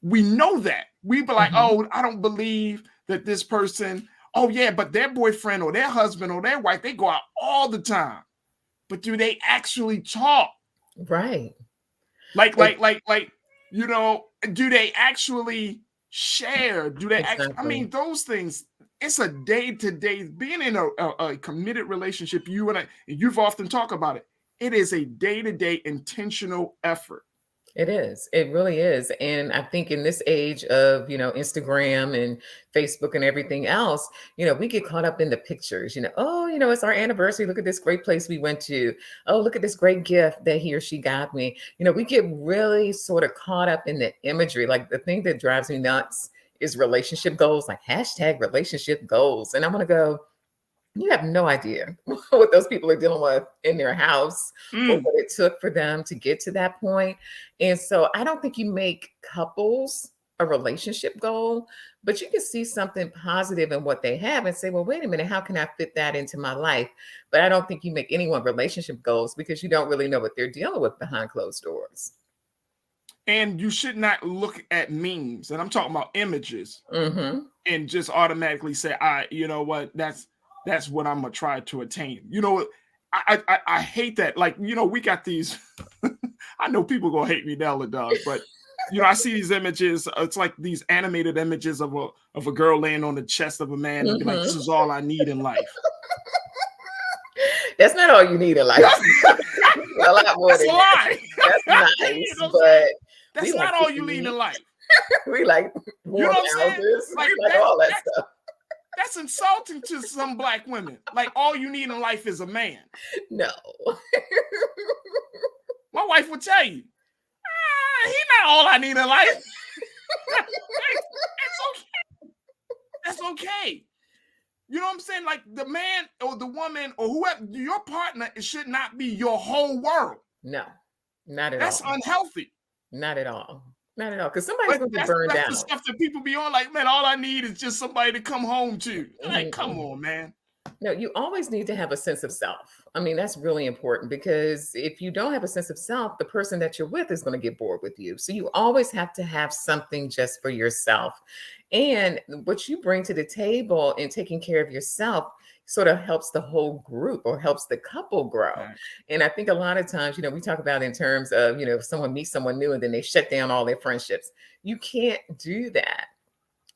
we know that. We be like, oh, I don't believe that this person, oh yeah, but their boyfriend or their husband or their wife, they go out all the time. But do they actually talk? Right. Like, do they actually share? Do they actually, I mean, those things, it's a day-to-day, being in a committed relationship, you've often talked about it. It is a day-to-day intentional effort. It is. It really is. And I think in this age of, Instagram and Facebook and everything else, we get caught up in the pictures, it's our anniversary. Look at this great place we went to. Oh, look at this great gift that he or she got me. We get really sort of caught up in the imagery. Like, the thing that drives me nuts is relationship goals, like #relationship goals. And I'm going to go, you have no idea what those people are dealing with in their house or what it took for them to get to that point. And so I don't think you make couples a relationship goal, but you can see something positive in what they have and say, well, wait a minute, how can I fit that into my life? But I don't think you make anyone relationship goals, because you don't really know what they're dealing with behind closed doors. And you should not look at memes, and I'm talking about images, and just automatically say, you know what, that's what I'm gonna try to attain. I hate that. Like, we got these. I know people gonna hate me now, dog, but I see these images. It's like these animated images of a girl laying on the chest of a man and be like, "This is all I need in life." That's not all you need in life. A lot more. That's a lie. That's nice, but that's not all you need in life. We like warm houses. Like all that stuff. That's insulting to some Black women. Like, all you need in life is a man. No. My wife would tell you, he's not all I need in life. It's okay. That's okay. You know what I'm saying? Like, the man or the woman or whoever, your partner, it should not be your whole world. No, not at all. That's unhealthy. Not at all. Not at all, because somebody's going to get burned that's out. the stuff that people be on. Like, man, all I need is just somebody to come home to. Like, come on, man. No, you always need to have a sense of self. I mean, that's really important, because if you don't have a sense of self, the person that you're with is going to get bored with you. So you always have to have something just for yourself. And what you bring to the table in taking care of yourself sort of helps the whole group, or helps the couple grow. Right. And I think a lot of times, we talk about in terms of, if someone meets someone new and then they shut down all their friendships. You can't do that.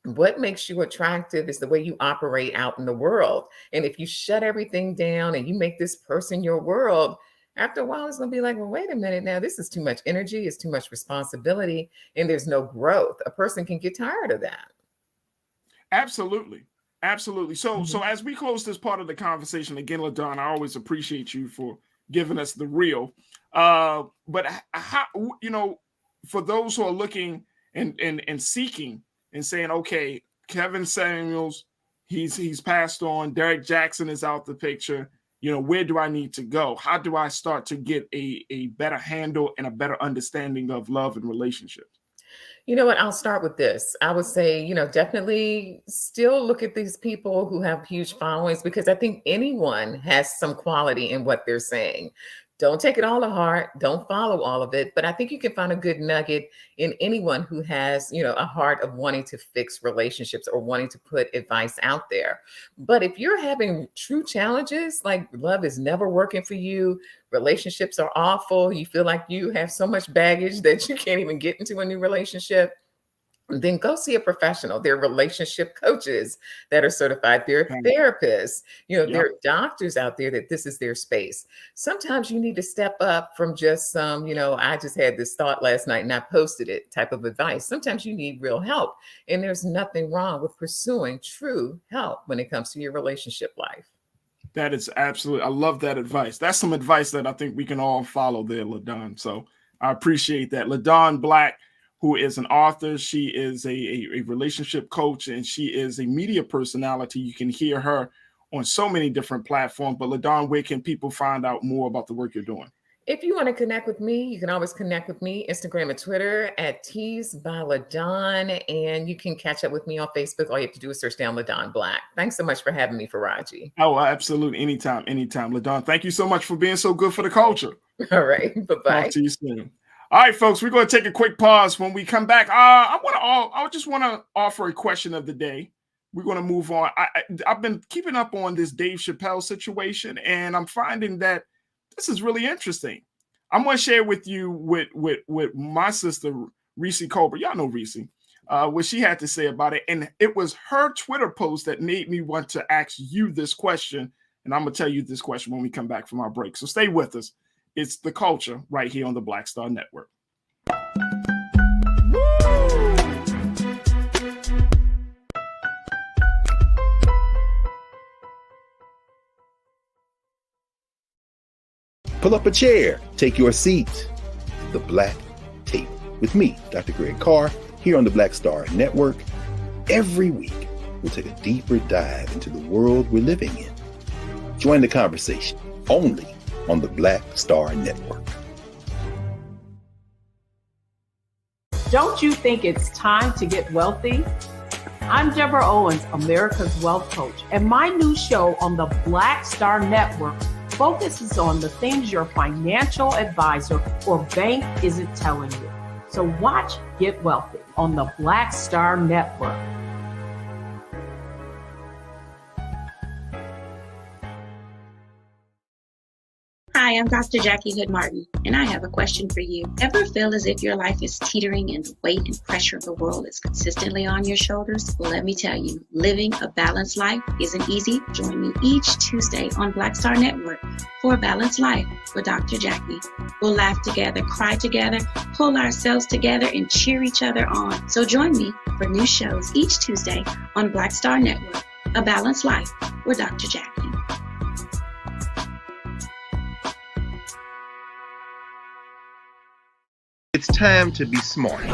What makes you attractive is the way you operate out in the world. And if you shut everything down and you make this person your world, after a while, it's going to be like, well, wait a minute now, this is too much energy, it's too much responsibility, and there's no growth. A person can get tired of that. Absolutely. Absolutely. So as we close this part of the conversation, again, LaDon, I always appreciate you for giving us the real. But how, for those who are looking and seeking and saying, okay, Kevin Samuels, he's passed on, Derek Jackson is out the picture. Where do I need to go? How do I start to get a better handle and a better understanding of love and relationships? You know what? I'll start with this. I would say, definitely still look at these people who have huge followings, because I think anyone has some quality in what they're saying. Don't take it all to heart. Don't follow all of it. But I think you can find a good nugget in anyone who has, a heart of wanting to fix relationships or wanting to put advice out there. But if you're having true challenges, like love is never working for you, relationships are awful, you feel like you have so much baggage that you can't even get into a new relationship, then go see a professional. There are relationship coaches that are certified. There are therapists, there are doctors out there that this is their space. Sometimes you need to step up from just some, I just had this thought last night and I posted it type of advice. Sometimes you need real help. And there's nothing wrong with pursuing true help when it comes to your relationship life. That is absolutely, I love that advice. That's some advice that I think we can all follow there, LaDon. So I appreciate that. LaDon Black, who is an author. She is a relationship coach, and she is a media personality. You can hear her on so many different platforms. But LaDon, where can people find out more about the work you're doing? If you want to connect with me, you can always connect with me, Instagram and Twitter at Tees by LaDon. And you can catch up with me on Facebook. All you have to do is search down LaDon Black. Thanks so much for having me, Farajii. Oh, absolutely. Anytime. LaDon, thank you so much for being so good for the culture. All right. Bye-bye. Talk to you soon. All right, folks, we're going to take a quick pause. When we come back, I just want to offer a question of the day. We're going to move on. I've been keeping up on this Dave Chappelle situation, and I'm finding that this is really interesting. I'm going to share with you with my sister, Reese Colbert. Y'all know Reese, what she had to say about it. And it was her Twitter post that made me want to ask you this question. And I'm going to tell you this question when we come back from our break. So stay with us. It's The Culture right here on the Black Star Network. Pull up a chair, take your seat. The Black Tape with me, Dr. Greg Carr, here on the Black Star Network. Every week, we'll take a deeper dive into the world we're living in. Join the conversation only on the Black Star Network. Don't you think it's time to get wealthy? I'm Deborah Owens, America's Wealth Coach, and my new show on the Black Star Network focuses on the things your financial advisor or bank isn't telling you. So watch Get Wealthy on the Black Star Network. Hi, I'm Dr. Jackie Hood Martin, and I have a question for you. Ever feel as if your life is teetering and the weight and pressure of the world is consistently on your shoulders? Well, let me tell you, living a balanced life isn't easy. Join me each Tuesday on Black Star Network for A Balanced Life with Dr. Jackie. We'll laugh together, cry together, pull ourselves together, and cheer each other on. So join me for new shows each Tuesday on Black Star Network, A Balanced Life with Dr. Jackie. It's time to be smart.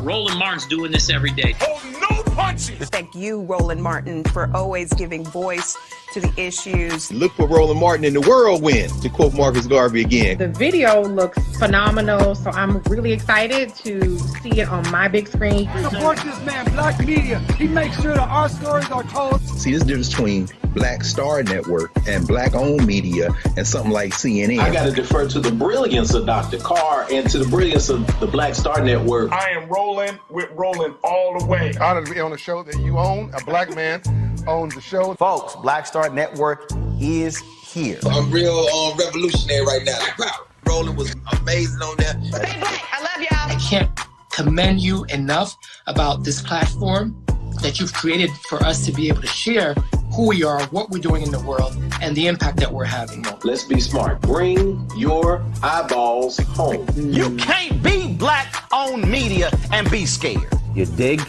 Roland Martin's doing this every day. Oh, no punches! Thank you, Roland Martin, for always giving voice to the issues. Look for Roland Martin in the whirlwind, to quote Marcus Garvey again. The video looks phenomenal, so I'm really excited to see it on my big screen. Support this man, Black Media. He makes sure that our stories are told. See, there's a difference between Black Star Network and Black-owned media and something like CNN. I got to defer to the brilliance of Dr. Carr and to the brilliance of the Black Star Network. I am rolling with Roland all the way. Honored to be on a show that you own. A black man owns the show. Folks, Black Star Network is here. I'm real revolutionary right now. Like, wow, Roland was amazing on there. Stay black. I love y'all. I can't commend you enough about this platform that you've created for us to be able to share who we are, what we're doing in the world, and the impact that we're having. Let's be smart. Bring your eyeballs home. You can't be Black-owned media and be scared. You dig?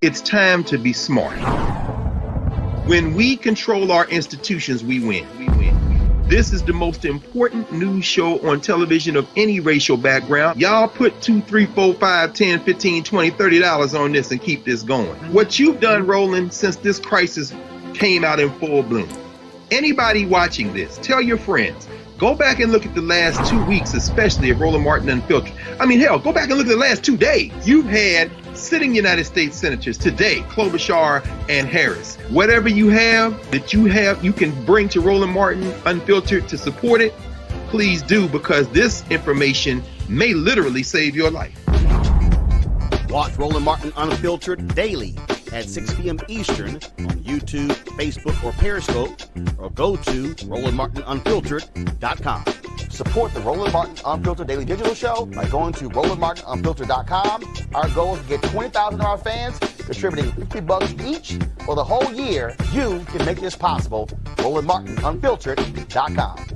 It's time to be smart. When we control our institutions, we win. This is the most important news show on television of any racial background. Y'all put $2, $3, $4, $5, $10, $15, $20, $30 on this and keep this going. What you've done, Roland, since this crisis came out in full bloom. Anybody watching this, tell your friends. Go back and look at the last 2 weeks, especially of Roland Martin Unfiltered. I mean, hell, go back and look at the last 2 days. You've had sitting United States senators today, Klobuchar and Harris. Whatever you have that you can bring to Roland Martin Unfiltered to support it, please do, because this information may literally save your life. Watch Roland Martin Unfiltered daily at 6 p.m. Eastern on YouTube, Facebook, or Periscope, or go to RolandMartinUnfiltered.com. Support the Roland Martin Unfiltered Daily Digital Show by going to RolandMartinUnfiltered.com. Our goal is to get 20,000 of our fans contributing $50 each for the whole year. You can make this possible. RolandMartinUnfiltered.com.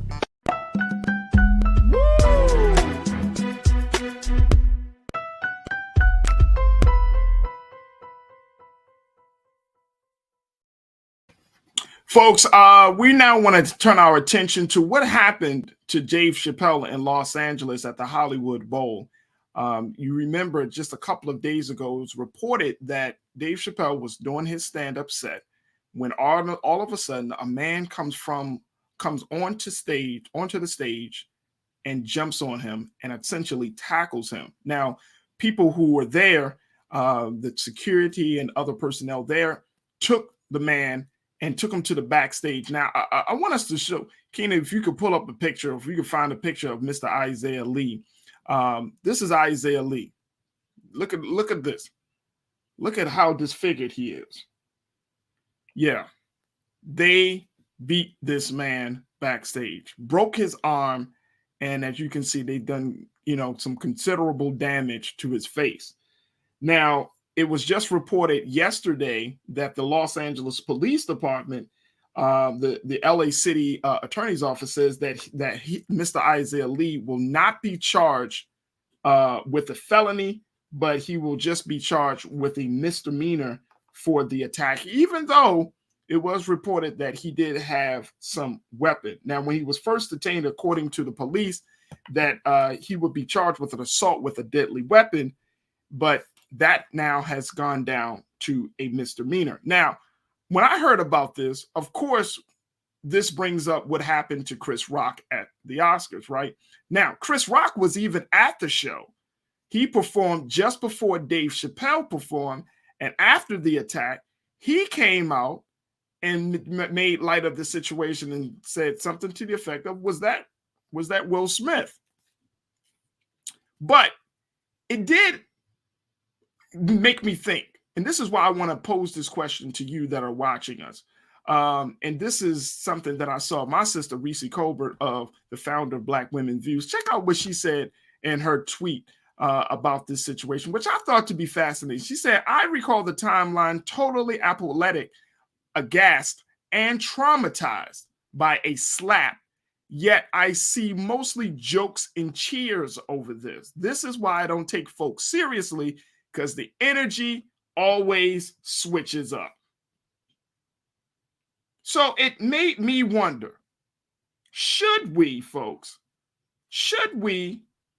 Folks, we now want to turn our attention to what happened to Dave Chappelle in Los Angeles at the Hollywood Bowl. You remember just a couple of days ago, it was reported that Dave Chappelle was doing his stand-up set when all of a sudden a man comes onto the stage and jumps on him and essentially tackles him. Now, people who were there, the security and other personnel there, took the man and took him to the backstage. Now, I want us to show, Keenan, if you could pull up a picture, if we could find a picture of Mr. Isaiah Lee. This is Isaiah Lee. Look at this. Look at how disfigured he is. Yeah, they beat this man backstage, broke his arm, and as you can see, they've done, some considerable damage to his face. Now, it was just reported yesterday that the Los Angeles Police Department, the LA City Attorney's Office, says that Mr. Isaiah Lee will not be charged with a felony, but he will just be charged with a misdemeanor for the attack, even though it was reported that he did have some weapon. Now, when he was first detained, according to the police, that he would be charged with an assault with a deadly weapon, but that now has gone down to a misdemeanor. Now, when I heard about this, of course, this brings up what happened to Chris Rock at the Oscars, right? Now, Chris Rock was even at the show. He performed just before Dave Chappelle performed, and after the attack, he came out and made light of the situation and said something to the effect of, was that Will Smith? But it did make me think, and this is why I want to pose this question to you that are watching us. And this is something that I saw my sister Reese Colbert, of the founder of Black Women Views. Check out what she said in her tweet about this situation, which I thought to be fascinating. She said, "I recall the timeline totally apoplectic, aghast, and traumatized by a slap. Yet I see mostly jokes and cheers over this. This is why I don't take folks seriously, because the energy always switches up." So it made me wonder, should we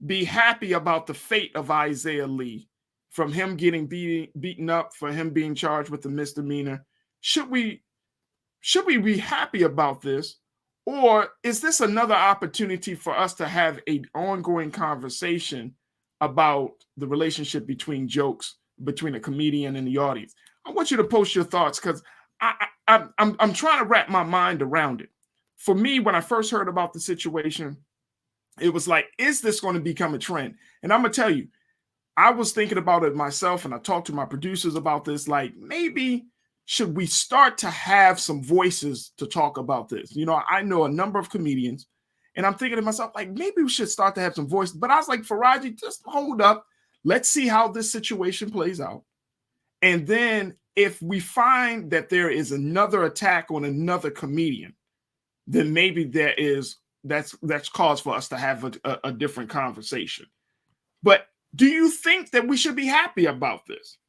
be happy about the fate of Isaiah Lee, from him getting beaten up, for him being charged with a misdemeanor? Should we be happy about this? Or is this another opportunity for us to have an ongoing conversation about the relationship between jokes, between a comedian and the audience? I want you to post your thoughts, because I'm trying to wrap my mind around it. For me, when I first heard about the situation, it was like, is this going to become a trend? And I'm going to tell you, I was thinking about it myself, and I talked to my producers about this, like, maybe should we start to have some voices to talk about this? You know, I know a number of comedians, and I'm thinking to myself, like, maybe we should start to have some voices. But I was like, Farajii, just hold up. Let's see how this situation plays out. And then if we find that there is another attack on another comedian, then maybe that's cause for us to have a different conversation. But do you think that we should be happy about this?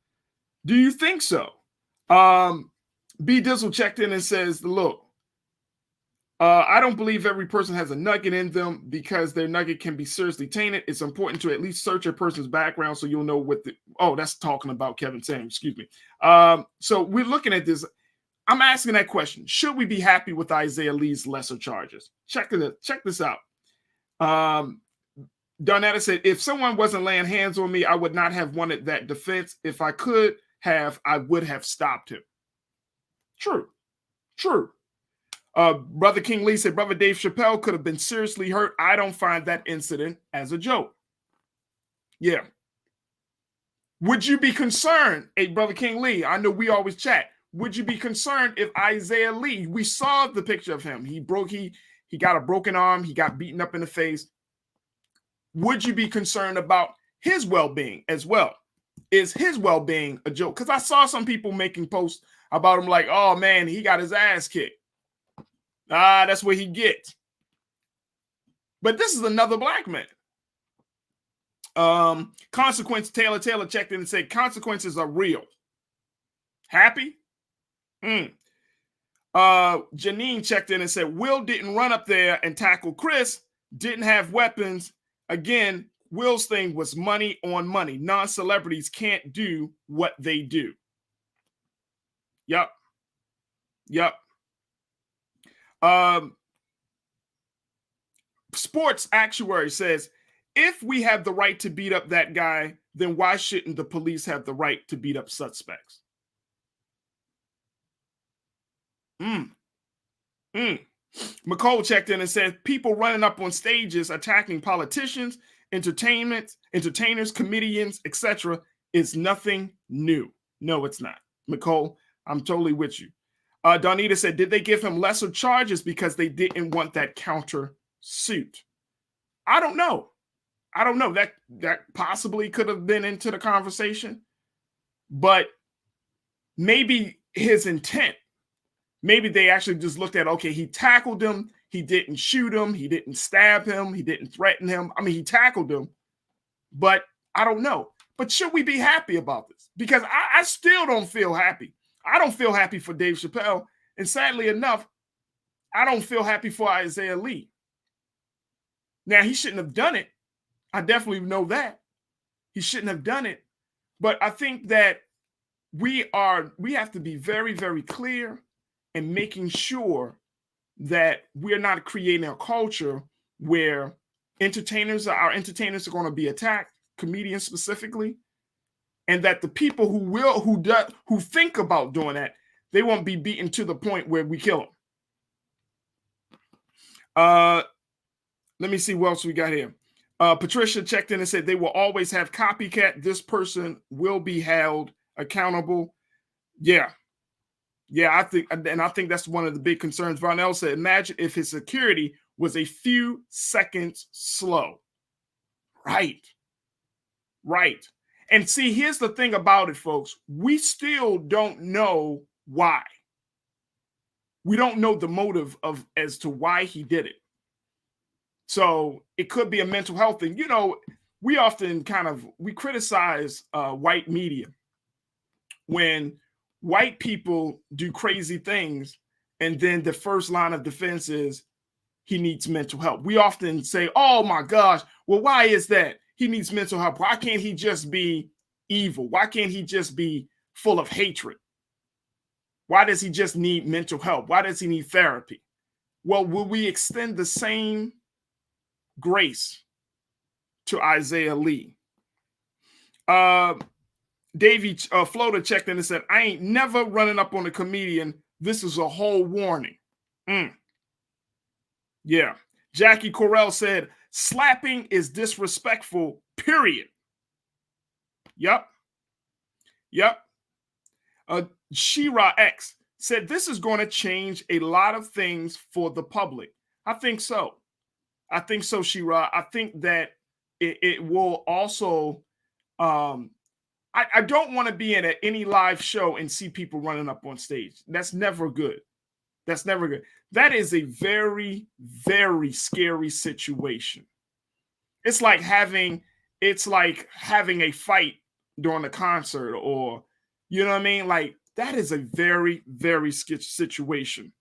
Do you think so? B Dizzle checked in and says, look, I don't believe every person has a nugget in them, because their nugget can be seriously tainted. It's important to at least search a person's background so you'll know what that's talking about Kevin Sam, excuse me. So we're looking at this. I'm asking that question. Should we be happy with Isaiah Lee's lesser charges? Check this out. Donetta said, if someone wasn't laying hands on me, I would not have wanted that defense. If I could have, I would have stopped him. True. Brother King Lee said, Brother Dave Chappelle could have been seriously hurt. I don't find that incident as a joke. Yeah. Would you be concerned, Brother King Lee? I know we always chat. Would you be concerned if Isaiah Lee, we saw the picture of him, he got a broken arm, he got beaten up in the face. Would you be concerned about his well-being as well? Is his well-being a joke? Because I saw some people making posts about him like, oh man, he got his ass kicked. That's what he gets. But this is another black man. Consequence Taylor checked in and said, consequences are real. Happy? Janine checked in and said, Will didn't run up there and tackle Chris, didn't have weapons. Again, Will's thing was money on money. Non-celebrities can't do what they do. Yep. Sports actuary says, if we have the right to beat up that guy, then why shouldn't the police have the right to beat up suspects? McCole checked in and said, people running up on stages attacking politicians, entertainers, comedians, etc. is nothing new. No, it's not. McCole, I'm totally with you. Donita said, did they give him lesser charges because they didn't want that counter suit? I don't know. That possibly could have been into the conversation, but maybe his intent, maybe they actually just looked at, okay, he tackled him. He didn't shoot him. He didn't stab him. He didn't threaten him. I mean, he tackled him, but I don't know. But should we be happy about this? Because I still don't feel happy. I don't feel happy for Dave Chappelle. And sadly enough, I don't feel happy for Isaiah Lee. Now, he shouldn't have done it. I definitely know that. He shouldn't have done it. But I think that we have to be very, very clear in making sure that we're not creating a culture where our entertainers are going to be attacked, comedians specifically, and that the people who think about doing that, they won't be beaten to the point where we kill them. Let me see what else we got here. Patricia checked in and said they will always have copycat. This person will be held accountable. Yeah, I think that's one of the big concerns. Varnell said, imagine if his security was a few seconds slow. Right. And see, here's the thing about it, folks. We still don't know why. We don't know the motive as to why he did it. So it could be a mental health thing. You know, we often we criticize white media when white people do crazy things, and then the first line of defense is, he needs mental help. We often say, oh my gosh, well, why is that? He needs mental help. Why can't he just be evil? Why can't he just be full of hatred? Why does he just need mental help? Why does he need therapy? Well, will we extend the same grace to Isaiah Lee? Davey Floater checked in and said, I ain't never running up on a comedian. This is a whole warning. Yeah. Jackie Correll said, slapping is disrespectful, period. Yep. Shira X said, this is going to change a lot of things for the public. I think so. Shira. I think that it will also, I don't want to be in any live show and see people running up on stage. That's never good. That is a very, very scary situation. It's like having a fight during a concert, or, you know what I mean? Like, that is a very, very sketchy situation.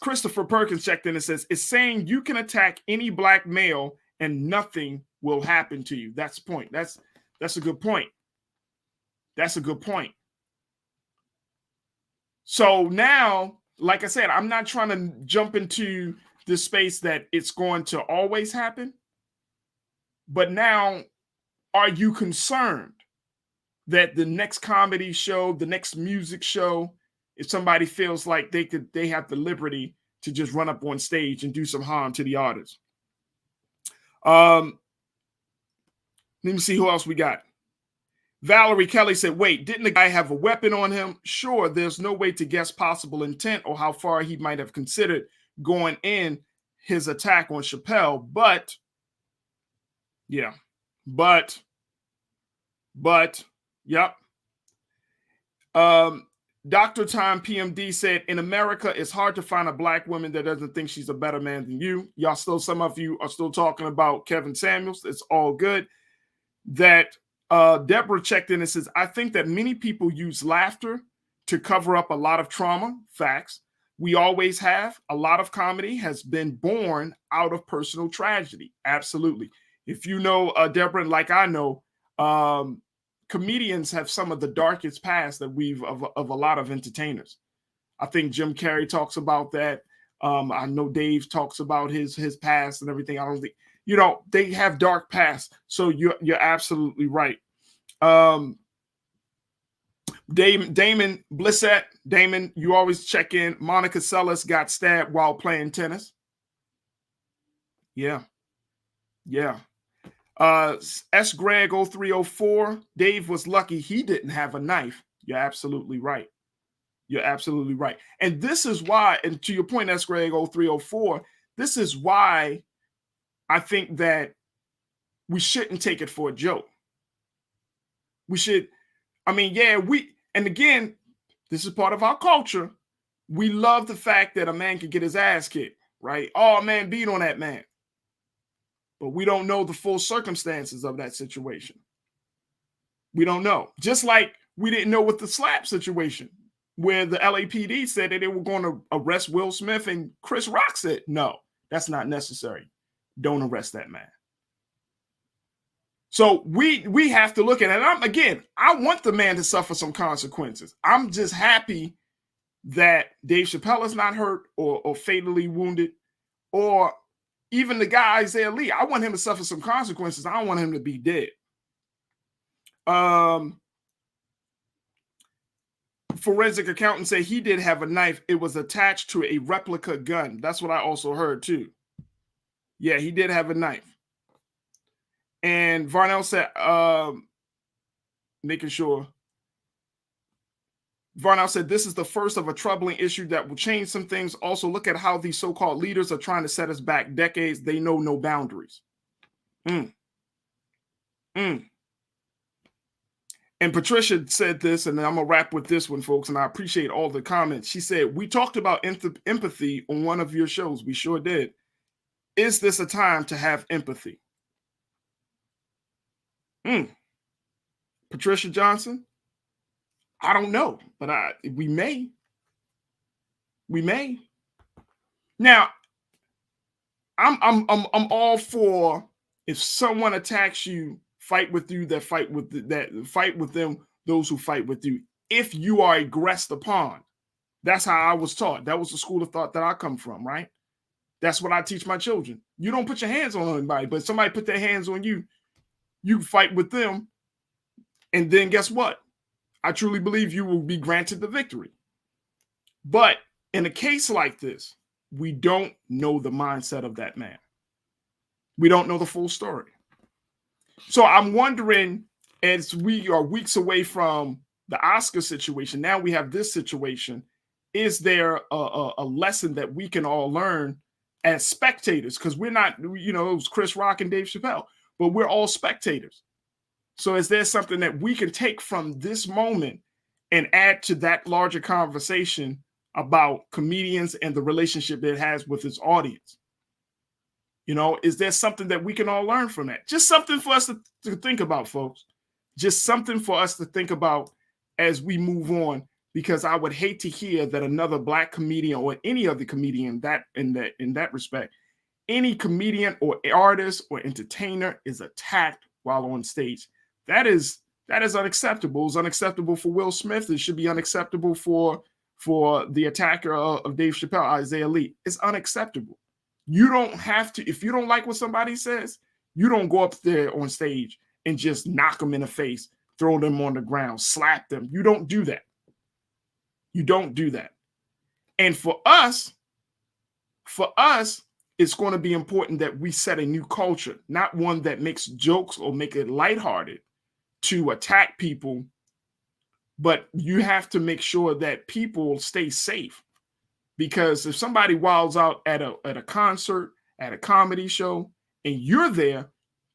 Christopher Perkins checked in and says, it's saying you can attack any black male and nothing will happen to you. That's the point. That's a good point. That's a good point. So now, like I said, I'm not trying to jump into this space that it's going to always happen. But now, are you concerned that the next comedy show, the next music show, if somebody feels like they have the liberty to just run up on stage and do some harm to the artist? Let me see who else we got. Valerie Kelly said, wait, didn't the guy have a weapon on him? Sure, there's no way to guess possible intent or how far he might have considered going in his attack on Chappelle. But yep. Dr. Time PMD said, in America, it's hard to find a black woman that doesn't think she's a better man than you. Some of you are still talking about Kevin Samuels. It's all good. That Deborah checked in and says, I think that many people use laughter to cover up a lot of trauma. Facts. We always have. A lot of comedy has been born out of personal tragedy. Absolutely. If you know Deborah, like I know, comedians have some of the darkest past that of a lot of entertainers. I think Jim Carrey talks about that. I know Dave talks about his past and everything. I don't think, they have dark past. So you're absolutely right. Damon Blissett, Damon, you always check in. Monica Seles got stabbed while playing tennis. Yeah. S. Greg 0304, Dave was lucky he didn't have a knife. You're absolutely right. And this is why, and to your point, S. Greg 0304, this is why I think that we shouldn't take it for a joke. We should, and again, this is part of our culture. We love the fact that a man can get his ass kicked, right? Oh, man, beat on that man. But we don't know the full circumstances of that situation. We don't know. Just like we didn't know with the slap situation, where the LAPD said that they were going to arrest Will Smith, and Chris Rock said, no, that's not necessary. Don't arrest that man. So we have to look at it. I want the man to suffer some consequences. I'm just happy that Dave Chappelle is not hurt or fatally wounded, or even the guy Isaiah Lee. I want him to suffer some consequences. I don't want him to be dead. Forensic accountant say he did have a knife. It was attached to a replica gun. That's what I also heard too. Yeah, he did have a knife. And Varnell said, making sure. Varnell said, this is the first of a troubling issue that will change some things. Also, look at how these so-called leaders are trying to set us back decades. They know no boundaries. And Patricia said this, and then I'm going to wrap with this one, folks, and I appreciate all the comments. She said, we talked about empathy on one of your shows. We sure did. Is this a time to have empathy? Patricia Johnson, I don't know, but we may. Now, I'm all for, if someone attacks you, fight with you, fight with them, those who fight with you. If you are aggressed upon, that's how I was taught. That was the school of thought that I come from, right? That's what I teach my children. You don't put your hands on anybody, but somebody put their hands on you, you fight with them, and then guess what? I truly believe you will be granted the victory. But in a case like this, we don't know the mindset of that man. We don't know the full story. So I'm wondering, as we are weeks away from the Oscar situation, now we have this situation. Is there a lesson that we can all learn as spectators? Because we're not, it was Chris Rock and Dave Chappelle, but we're all spectators. So is there something that we can take from this moment and add to that larger conversation about comedians and the relationship that it has with its audience? Is there something that we can all learn from that? Just something for us to think about, folks. Just something for us to think about as we move on, because I would hate to hear that another Black comedian or any other comedian in that respect, any comedian or artist or entertainer is attacked while on stage. That is unacceptable. It's unacceptable for Will Smith. It should be unacceptable for the attacker of Dave Chappelle, Isaiah Lee. It's unacceptable. You don't have to, if you don't like what somebody says, you don't go up there on stage and just knock them in the face, throw them on the ground, slap them. You don't do that. You don't do that. And for us, it's going to be important that we set a new culture, not one that makes jokes or make it lighthearted to attack people, but you have to make sure that people stay safe. Because if somebody wilds out at a concert, at a comedy show, and you're there,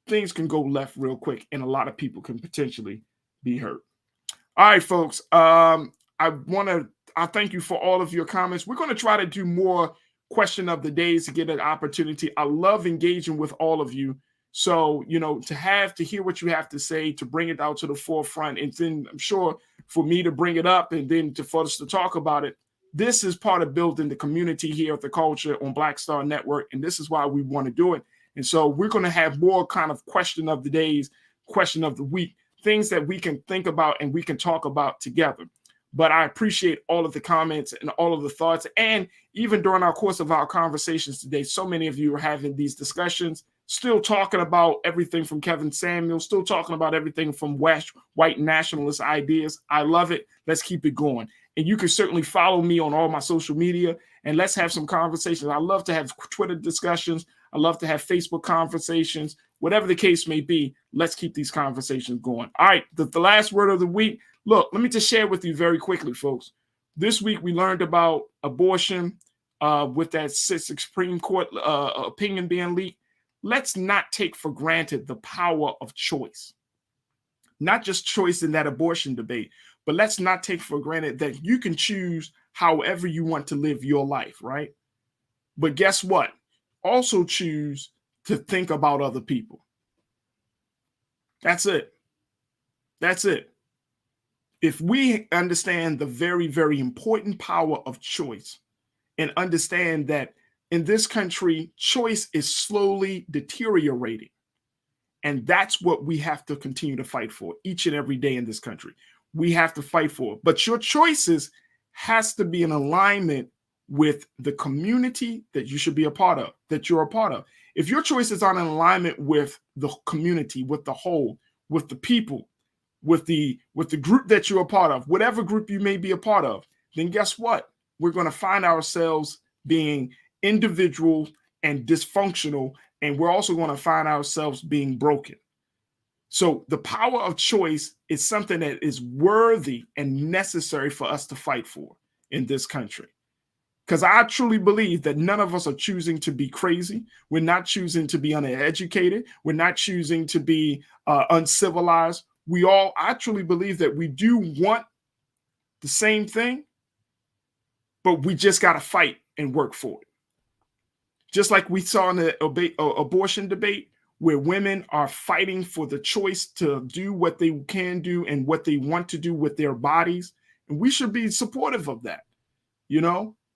things can go left real quick, and a lot of people can potentially be hurt. All right, folks. I thank you for all of your comments. We're going to try to do more question of the days to get an opportunity. I love engaging with all of you. So, to hear what you have to say, to bring it out to the forefront, and then I'm sure for me to bring it up and then for us to talk about it. This is part of building the community here at the Culture on Black Star Network, and this is why we want to do it. And so we're going to have more kind of question of the days, question of the week, things that we can think about and we can talk about together. But I appreciate all of the comments and all of the thoughts. And even during our course of our conversations today, so many of you are having these discussions, still talking about everything from Kevin Samuel, still talking about everything from white nationalist ideas. I love it. Let's keep it going. And you can certainly follow me on all my social media, and let's have some conversations. I love to have Twitter discussions. I love to have Facebook conversations. Whatever the case may be, let's keep these conversations going. All right, the last word of the week. Look, let me just share with you very quickly, folks. This week, we learned about abortion with that Supreme Court opinion being leaked. Let's not take for granted the power of choice. Not just choice in that abortion debate, but let's not take for granted that you can choose however you want to live your life, right? But guess what? Also choose to think about other people. That's it. That's it. If we understand the very, very important power of choice and understand that in this country, choice is slowly deteriorating. And that's what we have to continue to fight for each and every day in this country. We have to fight for it. But your choices has to be in alignment with the community that you should be a part of, that you're a part of. If your choices aren't in alignment with the community, with the whole, with the people, with the group that you're a part of, whatever group you may be a part of, then guess what? We're going to find ourselves being individual and dysfunctional, and we're also going to find ourselves being broken. So the power of choice is something that is worthy and necessary for us to fight for in this country. Because I truly believe that none of us are choosing to be crazy. We're not choosing to be uneducated. We're not choosing to be uncivilized. I truly believe that we do want the same thing, but we just got to fight and work for it. Just like we saw in the abortion debate, where women are fighting for the choice to do what they can do and what they want to do with their bodies. And we should be supportive of that.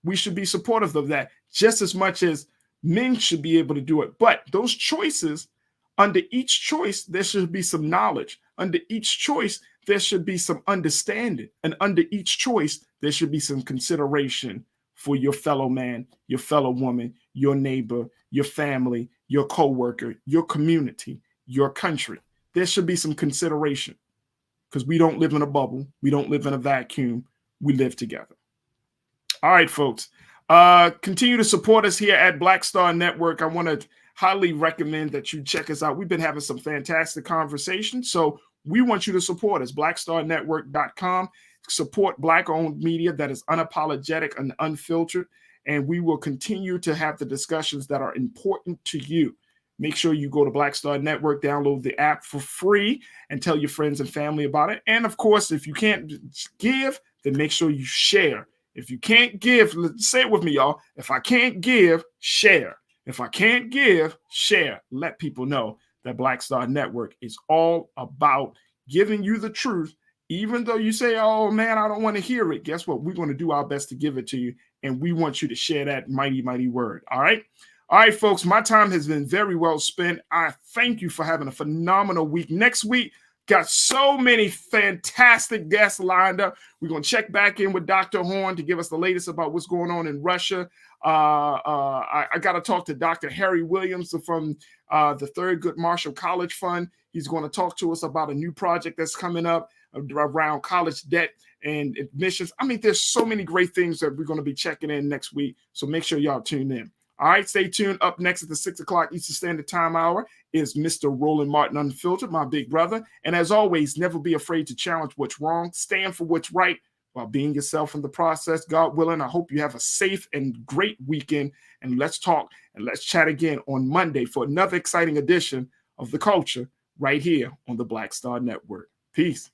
We should be supportive of that just as much as Men should be able to do it. But those choices, under each choice, there should be some knowledge. Under each choice, there should be some understanding. And under each choice, there should be some consideration for your fellow man, your fellow woman, your neighbor, your family, your coworker, your community, your country. There should be some consideration, because we don't live in a bubble. We don't live in a vacuum. We live together. All right, folks. Continue to support us here at Black Star Network. I want to highly recommend that you check us out. We've been having some fantastic conversations, so we want you to support us. BlackStarNetwork.com. Support Black-owned media that is unapologetic and unfiltered, and we will continue to have the discussions that are important to you. Make sure you go to Black Star Network, download the app for free, and tell your friends and family about it. And of course, if you can't give, then make sure you share. If you can't give, say it with me, y'all. If I can't give, share. If I can't give, share. Let people know that Black Star Network is all about giving you the truth. Even though you say, oh man, I don't want to hear it. Guess what? We're going to do our best to give it to you. And we want you to share that mighty, mighty word. All right. All right, folks, my time has been very well spent. I thank you for having a phenomenal week. Next week, got so many fantastic guests lined up. We're going to check back in with Dr. Horn to give us the latest about what's going on in Russia. I got to talk to Dr. Harry Williams from the Thurgood Marshall College Fund. He's going to talk to us about a new project that's coming up around college debt and admissions. I mean, there's so many great things that we're going to be checking in next week. So make sure y'all tune in. All right, stay tuned. Up next at the 6 o'clock Eastern Standard Time hour is Mr. Roland Martin Unfiltered, my big brother. And as always, never be afraid to challenge what's wrong. Stand for what's right while being yourself in the process. God willing, I hope you have a safe and great weekend. And let's talk and let's chat again on Monday for another exciting edition of The Culture right here on the Black Star Network. Peace.